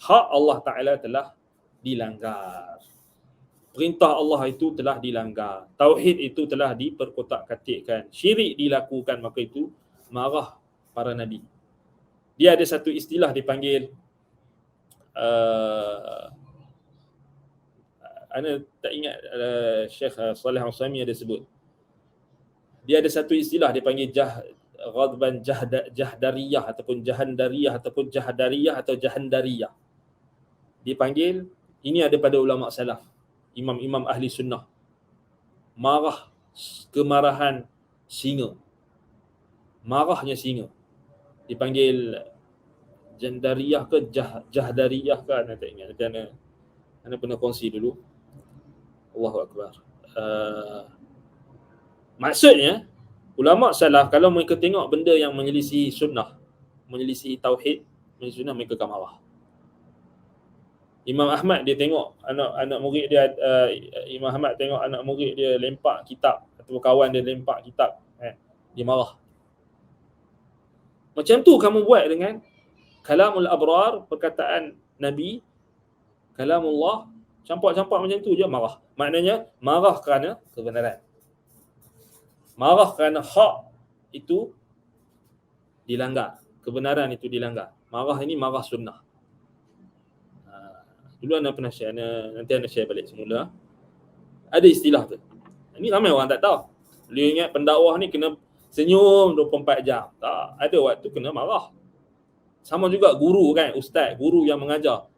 hak Allah Ta'ala telah dilanggar. Perintah Allah itu telah dilanggar. Tauhid itu telah diperkotak-katikkan. Syirik dilakukan, maka itu marah para Nabi. Dia ada satu istilah dipanggil ana tak ingat Syekh Saleh Al-Utsaimin ada sebut. Dia ada satu istilah dipanggil ghadban jahdariyah ataupun jahandariyah ataupun jahdariyah atau jahandariyah. Dipanggil, ini ada pada ulama salaf, imam-imam ahli sunnah. marah, kemarahan singa. Marahnya singa. Dipanggil Jandariyah ke Jahdariyah ke, saya tak ingat. Ana pernah kongsi dulu. Allahu Akbar. Maksudnya, ulama salaf kalau mereka tengok benda yang menyelisihi sunnah, menyelisihi tauhid, menyelisihi sunnah, mereka akan marah. Imam Ahmad dia tengok anak murid dia, Imam Ahmad tengok anak murid dia lempak kitab atau kawan dia lempak kitab, dia marah. Macam tu kamu buat dengan kalamul abrar, perkataan Nabi, kalamullah, campak-campak macam tu je marah. Maknanya marah kerana kebenaran. Marah kerana hak itu dilanggar, kebenaran itu dilanggar. Marah ini marah sunnah. Dulu anda pernah share, nanti anda share balik semula. Ada istilah tu. Ini ramai orang tak tahu. Dia ingat pendakwah ni kena senyum 24 jam. Tak, ada waktu kena marah. Sama juga guru kan, ustaz, guru yang mengajar.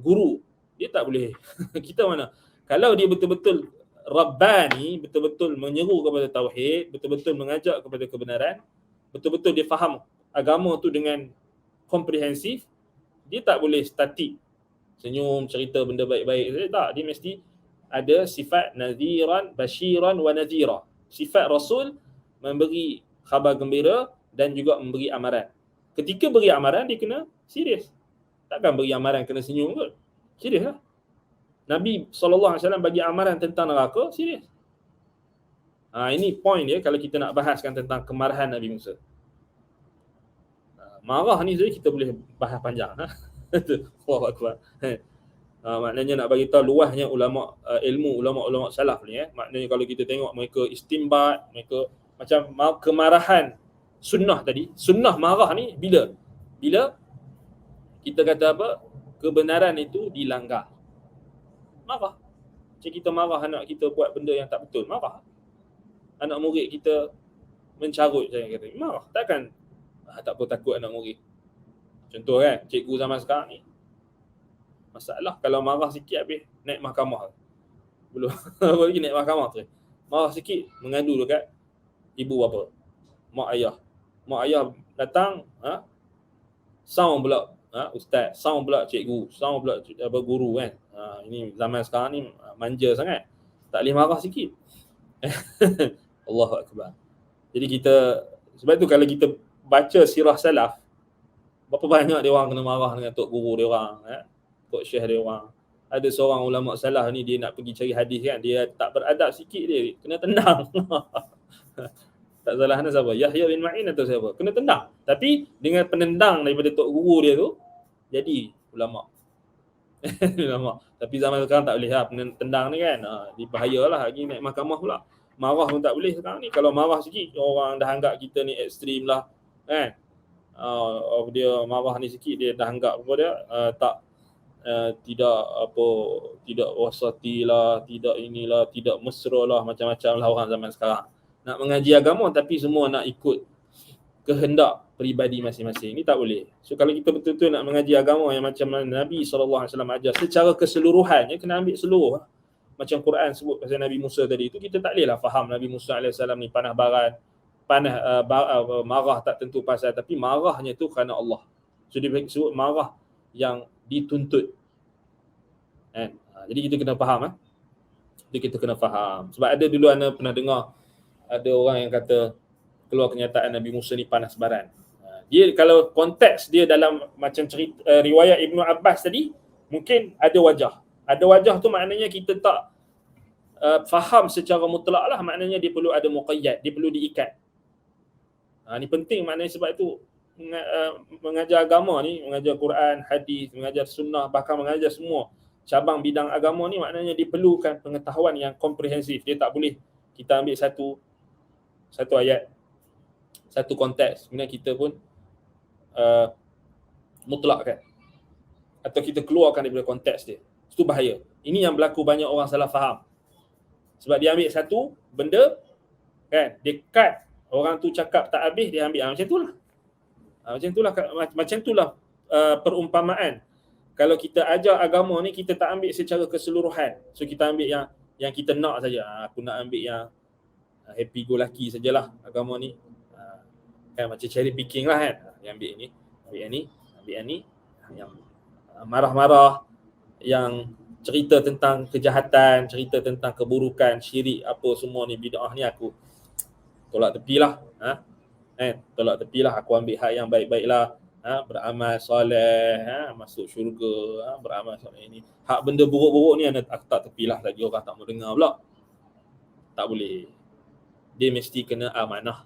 Guru, dia tak boleh. Kita mana? Kalau dia betul-betul Rabbani, betul-betul menyeru kepada tauhid, betul-betul mengajak kepada kebenaran, betul-betul dia faham agama tu dengan komprehensif, dia tak boleh statik senyum, cerita benda baik-baik. Tak, dia mesti ada sifat nadhiran, basyiran wa nadhira. Sifat Rasul memberi khabar gembira dan juga memberi amaran. Ketika beri amaran, dia kena serius. Takkan beri amaran kena senyum kot. Serius lah. Nabi SAW bagi amaran tentang neraka, serius. Ini point dia kalau kita nak bahaskan tentang kemarahan Nabi Musa. Marah ni saja kita boleh bahas panjang. Allahu Akbar. Maknanya nak bagi tahu luasnya ulama ilmu ulama salaf ni. Maknanya kalau kita tengok mereka istimbat, mereka macam kemarahan sunnah tadi. Sunnah marah ni bila kita kata apa? Kebenaran itu dilanggar. Marah. Macam kita marah anak kita buat benda yang tak betul, marah. Anak murid kita mencarut, saya kata, marah. Takkan tak apa takut anak murid. Contoh kan, cikgu zaman sekarang ni. Masalah kalau marah sikit habis naik mahkamah. Belum lagi naik mahkamah tu. Marah sikit mengadu dekat ibu bapa, mak ayah. Mak ayah datang, sound pula ustaz, sound pula cikgu, sound pula guru kan. Ini zaman sekarang ni manja sangat. Tak boleh marah sikit. Allahu Akbar. Jadi kita, sebab tu kalau kita baca sirah salaf, berapa banyak dia orang kena marah dengan tok guru dia orang, tok syekh dia orang. Ada seorang ulama salaf ni, dia nak pergi cari hadis kan, dia tak beradab sikit dia kena tendang. Tak salah mana siapa, Yahya bin Ma'in atau siapa, kena tendang. Tapi dengan penendang daripada tok guru dia tu, jadi ulama. Ulama. Tapi zaman sekarang tak boleh lah tendang ni kan. Dibahayalah lagi naik mahkamah pula. Marah pun tak boleh sekarang ni. Kalau marah sikit, orang dah anggap kita ni ekstrim lah kan. Dia marah ni sikit, dia dah anggap apa dia, tidak wasati lah, tidak inilah, tidak mesra lah, macam-macam lah orang zaman sekarang. Nak mengaji agama tapi semua nak ikut kehendak peribadi masing-masing. Ini tak boleh. So kalau kita betul-betul nak mengaji agama yang macam mana Nabi SAW ajar secara keseluruhannya, kena ambil seluruh. Macam Quran sebut pasal Nabi Musa tadi itu, kita tak boleh lah faham Nabi Musa AS ni panah baran, marah tak tentu pasal, tapi marahnya tu kerana Allah. So dia sebut marah yang dituntut. Jadi kita kena faham. Kita kena faham. Sebab ada dulu anda pernah dengar ada orang yang kata keluar kenyataan Nabi Musa ni panas baran. Dia kalau konteks dia dalam macam cerita riwayat Ibnu Abbas tadi, mungkin ada wajah. Ada wajah tu maknanya kita tak faham secara mutlak lah, maknanya dia perlu ada muqayyad, dia perlu diikat. Ni penting maknanya, sebab itu mengajar agama ni, mengajar Quran, hadis, mengajar sunnah, bahkan mengajar semua cabang bidang agama ni, maknanya diperlukan pengetahuan yang komprehensif. Dia tak boleh kita ambil satu ayat, satu konteks, kemudian kita pun mutlakkan atau kita keluarkan daripada konteks dia. Itu bahaya. Ini yang berlaku banyak orang salah faham. Sebab dia ambil satu benda kan, dia cut, orang tu cakap tak habis, dia ambil macam itulah perumpamaan. Kalau kita ajar agama ni, kita tak ambil secara keseluruhan. So kita ambil yang yang kita nak saja. Aku nak ambil yang happy go lucky sajalah agama ni. Kan macam cherry picking lah kan. Yang ambil ni, ambil yang ni, ambil yang ni, yang marah-marah, yang cerita tentang kejahatan, cerita tentang keburukan, syirik, apa semua ni, bid'ah ni aku tolak tepilah. Tolak tepilah, aku ambil hak yang baik-baiklah. Beramal soleh, masuk syurga, beramal soleh ini. Hak benda buruk-buruk ni aku tak tepilah, lagi orang tak mau dengar pula. Tak boleh. Dia mesti kena amanah.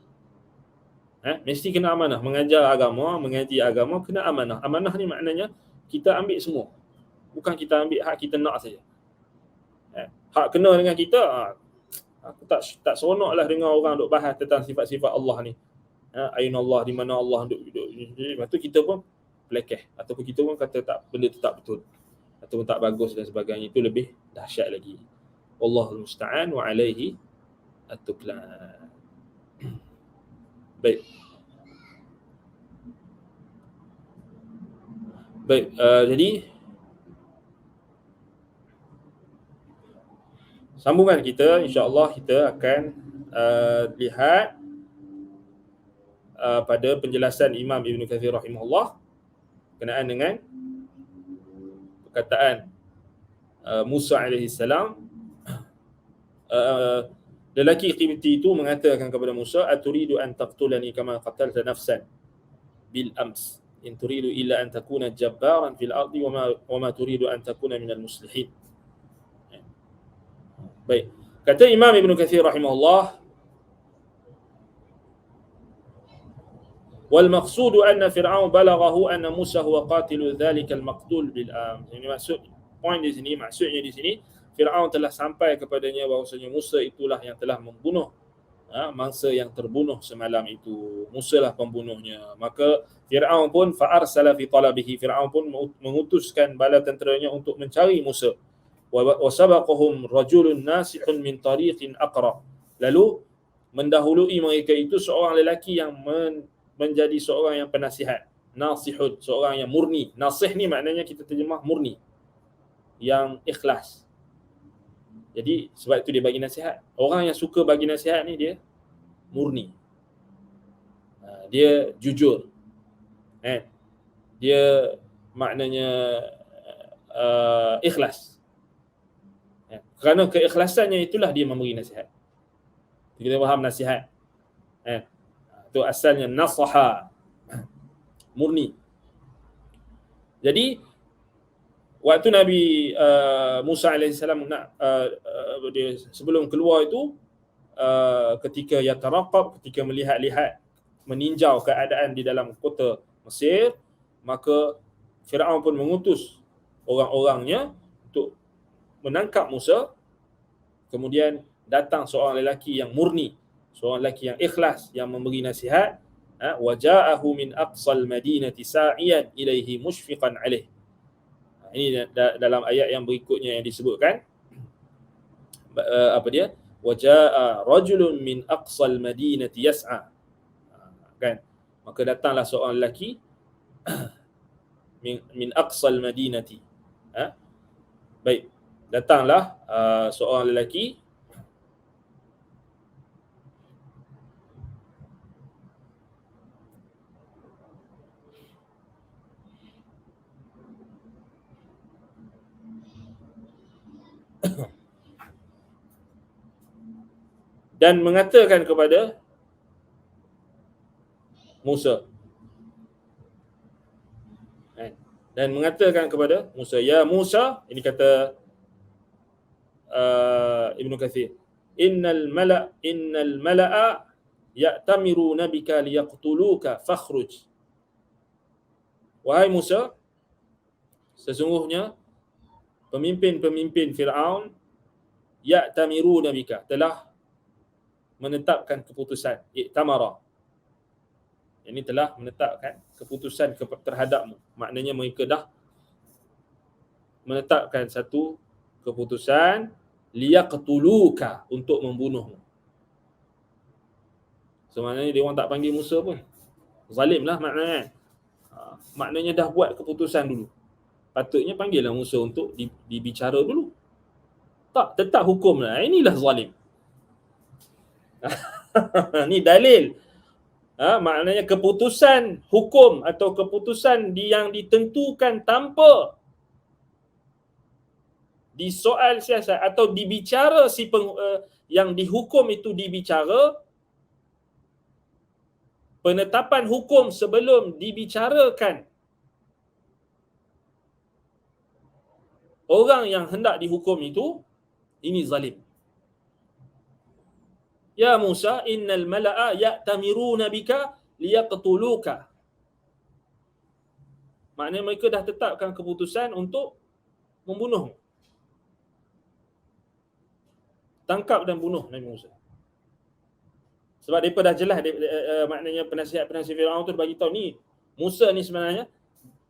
Mesti kena amanah. Mengajar agama, mengaji agama, kena amanah. Amanah ni maknanya kita ambil semua. Bukan kita ambil hak kita nak saja. Hak kena dengan kita, aku tak seronok lah dengar orang duk bahas tentang sifat-sifat Allah ni. Ayun Allah, di mana Allah duk. Lepas tu kita pun pelekeh. Ataupun kita pun kata tak, benda tu tak betul. Ataupun tak bagus dan sebagainya. Itu lebih dahsyat lagi. Wallahul musta'an wa alaihi at-tuklan. Baik. Jadi sambungan kita, insya-Allah kita akan lihat pada penjelasan Imam Ibn Kathir rahimahullah berkenaan dengan perkataan Musa alaihi salam. Lelaki Qibti itu mengatakan kepada Musa, aturidu an taqtulani kama qatalta nafsan bil ams in turidu illa an takuna jabbaran fil ardi wa ma turidu an takuna minal muslihin. Baik, kata Imam Ibn Kathir rahimahullah, wal maqsudu anna fir'aun balaghahu anna Musa huwa qatilu dhalika al maqtul bil ams. Ini maksudnya di sini Fir'aun telah sampai kepadanya bahawasanya Musa itulah yang telah membunuh mangsa yang terbunuh semalam itu. Musa lah pembunuhnya. Maka Fir'aun pun fa'arsala fi talabihi, Fir'aun pun mengutuskan bala tenteranya untuk mencari Musa. Wa sabaqahum rajulun nasihun min tariqin aqra. Lalu mendahului mereka itu seorang lelaki yang menjadi seorang yang penasihat. Nasihun, seorang yang murni. Nasih ni maknanya kita terjemah murni, yang ikhlas. Jadi sebab itu dia bagi nasihat. Orang yang suka bagi nasihat ni dia murni. Dia jujur. Dia maknanya ikhlas. Kerana keikhlasannya itulah dia memberi nasihat. Kita faham nasihat. Itu asalnya nasaha. Murni. Jadi waktu Nabi Musa AS nak dia sebelum keluar itu, ketika yataraqab, ketika melihat-lihat, meninjau keadaan di dalam kota Mesir, maka Fir'aun pun mengutus orang-orangnya untuk menangkap Musa. Kemudian datang seorang lelaki yang murni, seorang lelaki yang ikhlas, yang memberi nasihat. Waja'ahu min aqsal madinati sa'iyan ilaihi mushfiqan alaih. Ini dalam ayat yang berikutnya yang disebutkan, apa dia? Waja'a rajulun min aqsal madinati yas'a. Kan? Maka datanglah seorang lelaki min aqsal madinati. Baik, datanglah seorang lelaki dan mengatakan kepada Musa, ya Musa, ini kata Ibn Kathir, innal mala'a ya'tamiruna bika liyaqtuluka fakhruj. Wahai Musa, sesungguhnya pemimpin-pemimpin Fir'aun ya'tamiruna bika, telah menetapkan keputusan, iktamara. Ini telah menetapkan keputusan terhadapmu. Maknanya mereka dah menetapkan satu keputusan, liyaqtuluka, untuk membunuhmu. Sebenarnya dia orang tak panggil Musa pun, zalim lah maknanya. Maknanya dah buat keputusan dulu. Patutnya panggillah Musa untuk dibicara dulu. Tak, tetap hukum lah. Inilah zalim. Ni dalil. Maknanya keputusan hukum atau keputusan yang ditentukan tanpa disoal siasat atau dibicara yang dihukum itu dibicara, penetapan hukum sebelum dibicarakan orang yang hendak dihukum itu, ini zalim. Ya Musa, innal mala'a ya'tamiruna bika liyaqtuluka. Maknanya mereka dah tetapkan keputusan untuk membunuh. Tangkap dan bunuh Nabi Musa. Sebab mereka dah jelas, maknanya penasihat-penasihat Firaun tu bagi tahu ni, Musa ni sebenarnya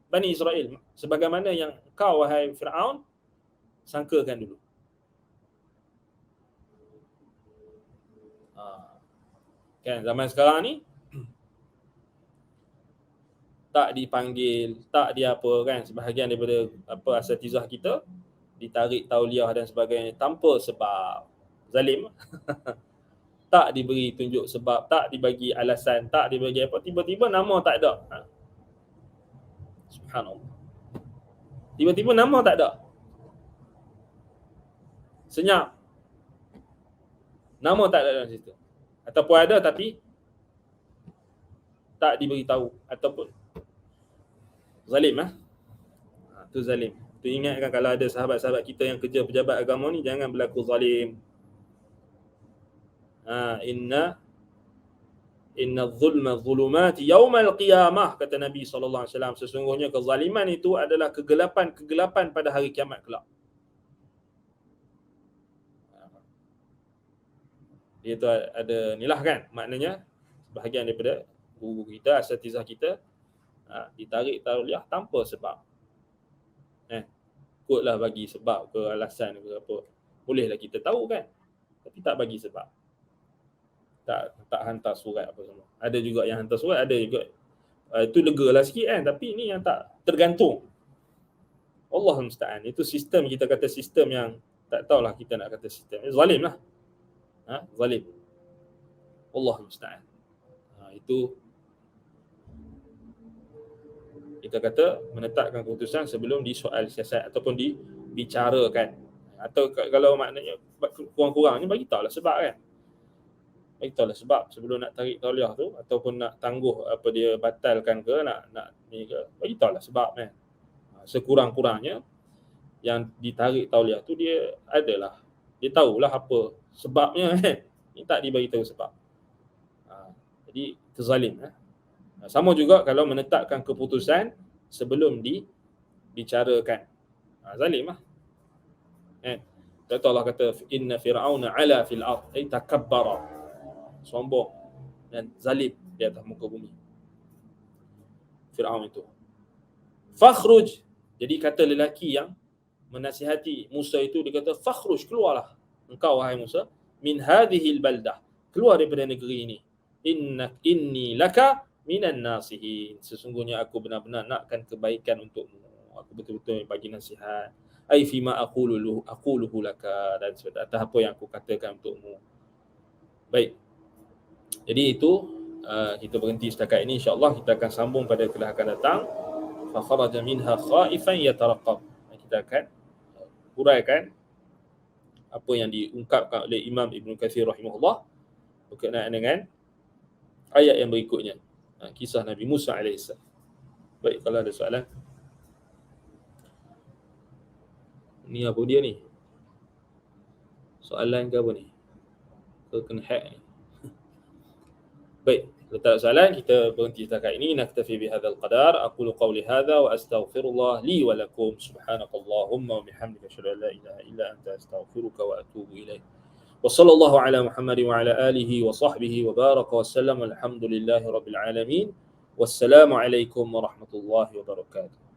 Bani Israel. Sebagaimana yang kau, wahai Firaun, sangkakan dulu. Kan zaman sekarang ni tak dipanggil, tak dia apa kan, sebahagian daripada asatizah kita ditarik tauliah dan sebagainya tanpa sebab. Zalim. Tak diberi tunjuk sebab, tak dibagi alasan, tak dibagi apa, tiba-tiba nama tak ada. Subhanallah. Tiba-tiba nama tak ada. Senyap. Nama tak ada dalam situ. Ataupun ada tapi tak diberitahu ataupun zalim tu zalim. Tu ingatkan kalau ada sahabat-sahabat kita yang kerja pejabat agama ni, jangan berlaku zalim. Inna zulma zulumati yaumal qiyamah, kata Nabi SAW. Sesungguhnya kezaliman itu adalah kegelapan pada hari kiamat kelak. Dia tu ada nilah kan, maknanya bahagian daripada guru kita, asatizah kita ditarik tauliah tanpa sebab. Kotlah bagi sebab ke alasan ke apa. Bolehlah kita tahu kan, tapi tak bagi sebab. Tak hantar surat apa semua. Ada juga yang hantar surat, ada juga itu legalah sikit kan, tapi ni yang tak tergantung. Allahul musta'an. Itu sistem, kita kata sistem yang tak tahulah kita nak kata sistem. Zalim lah. Zalim. Allahul musta'an. Itu kita kata menetapkan keputusan sebelum disoal siasat ataupun dibicarakan. Atau kalau maknanya kurang-kurangnya bagi tahulah sebab kan. Bagi tahulah sebab sebelum nak tarik tauliah tu ataupun nak tangguh apa dia batalkan ke nak ni ke, bagi tahulah sebab kan. Sekurang-kurangnya yang ditarik tauliah tu dia adalah, dia tahulah apa sebabnya kan. Ni tak dibagi tahu sebab. Jadi terzalim. Sama juga kalau menetapkan keputusan sebelum dibicarakan. Zalim lah. Allah kata inna fir'auna ala fil ard ay takabbara. Sombong dan zalim di atas muka bumi. Fir'aun itu. Fakhruj. Jadi kata lelaki yang menasihati Musa itu, dia kata fakhruj, keluarlah engkau wahai Musa min hadhil baldah, keluar daripada negeri ini. Inni laka minan nasihin, sesungguhnya aku benar-benar nakkan kebaikan untukmu, aku betul-betul bagi nasihat. Ai fima aquluhu laka, dan atas apa yang aku katakan untukmu. Baik. Jadi itu kita berhenti setakat ini, insya-Allah kita akan sambung pada kuliah akan datang. Fa kharaja minha khaifan yatarqab. Kita akan huraikan apa yang diungkapkan oleh Imam Ibn Katsir rahimahullah berkenaan dengan ayat yang berikutnya, kisah Nabi Musa AS. Baik, kalau ada soalan. Ni apa dia ni? Soalan ke apa ni? Ke kena hack ni? Baik, kalau tak ada soalan, kita berhenti setakat ini. Naktafi bihadzal qadar. Aqulu qawli hadza wa astaghfirullah li wa lakum. Subhanakallahumma wa bihamdika asyhadu an la ilaha illa anta astaghfiruka wa atubu ilaik. Wa sallallahu ala Muhammad wa ala alihi wa sahbihi wa baraka wa sallam. Alhamdulillahi rabbil alamin. Wassalamu alaikum warahmatullahi wabarakatuh.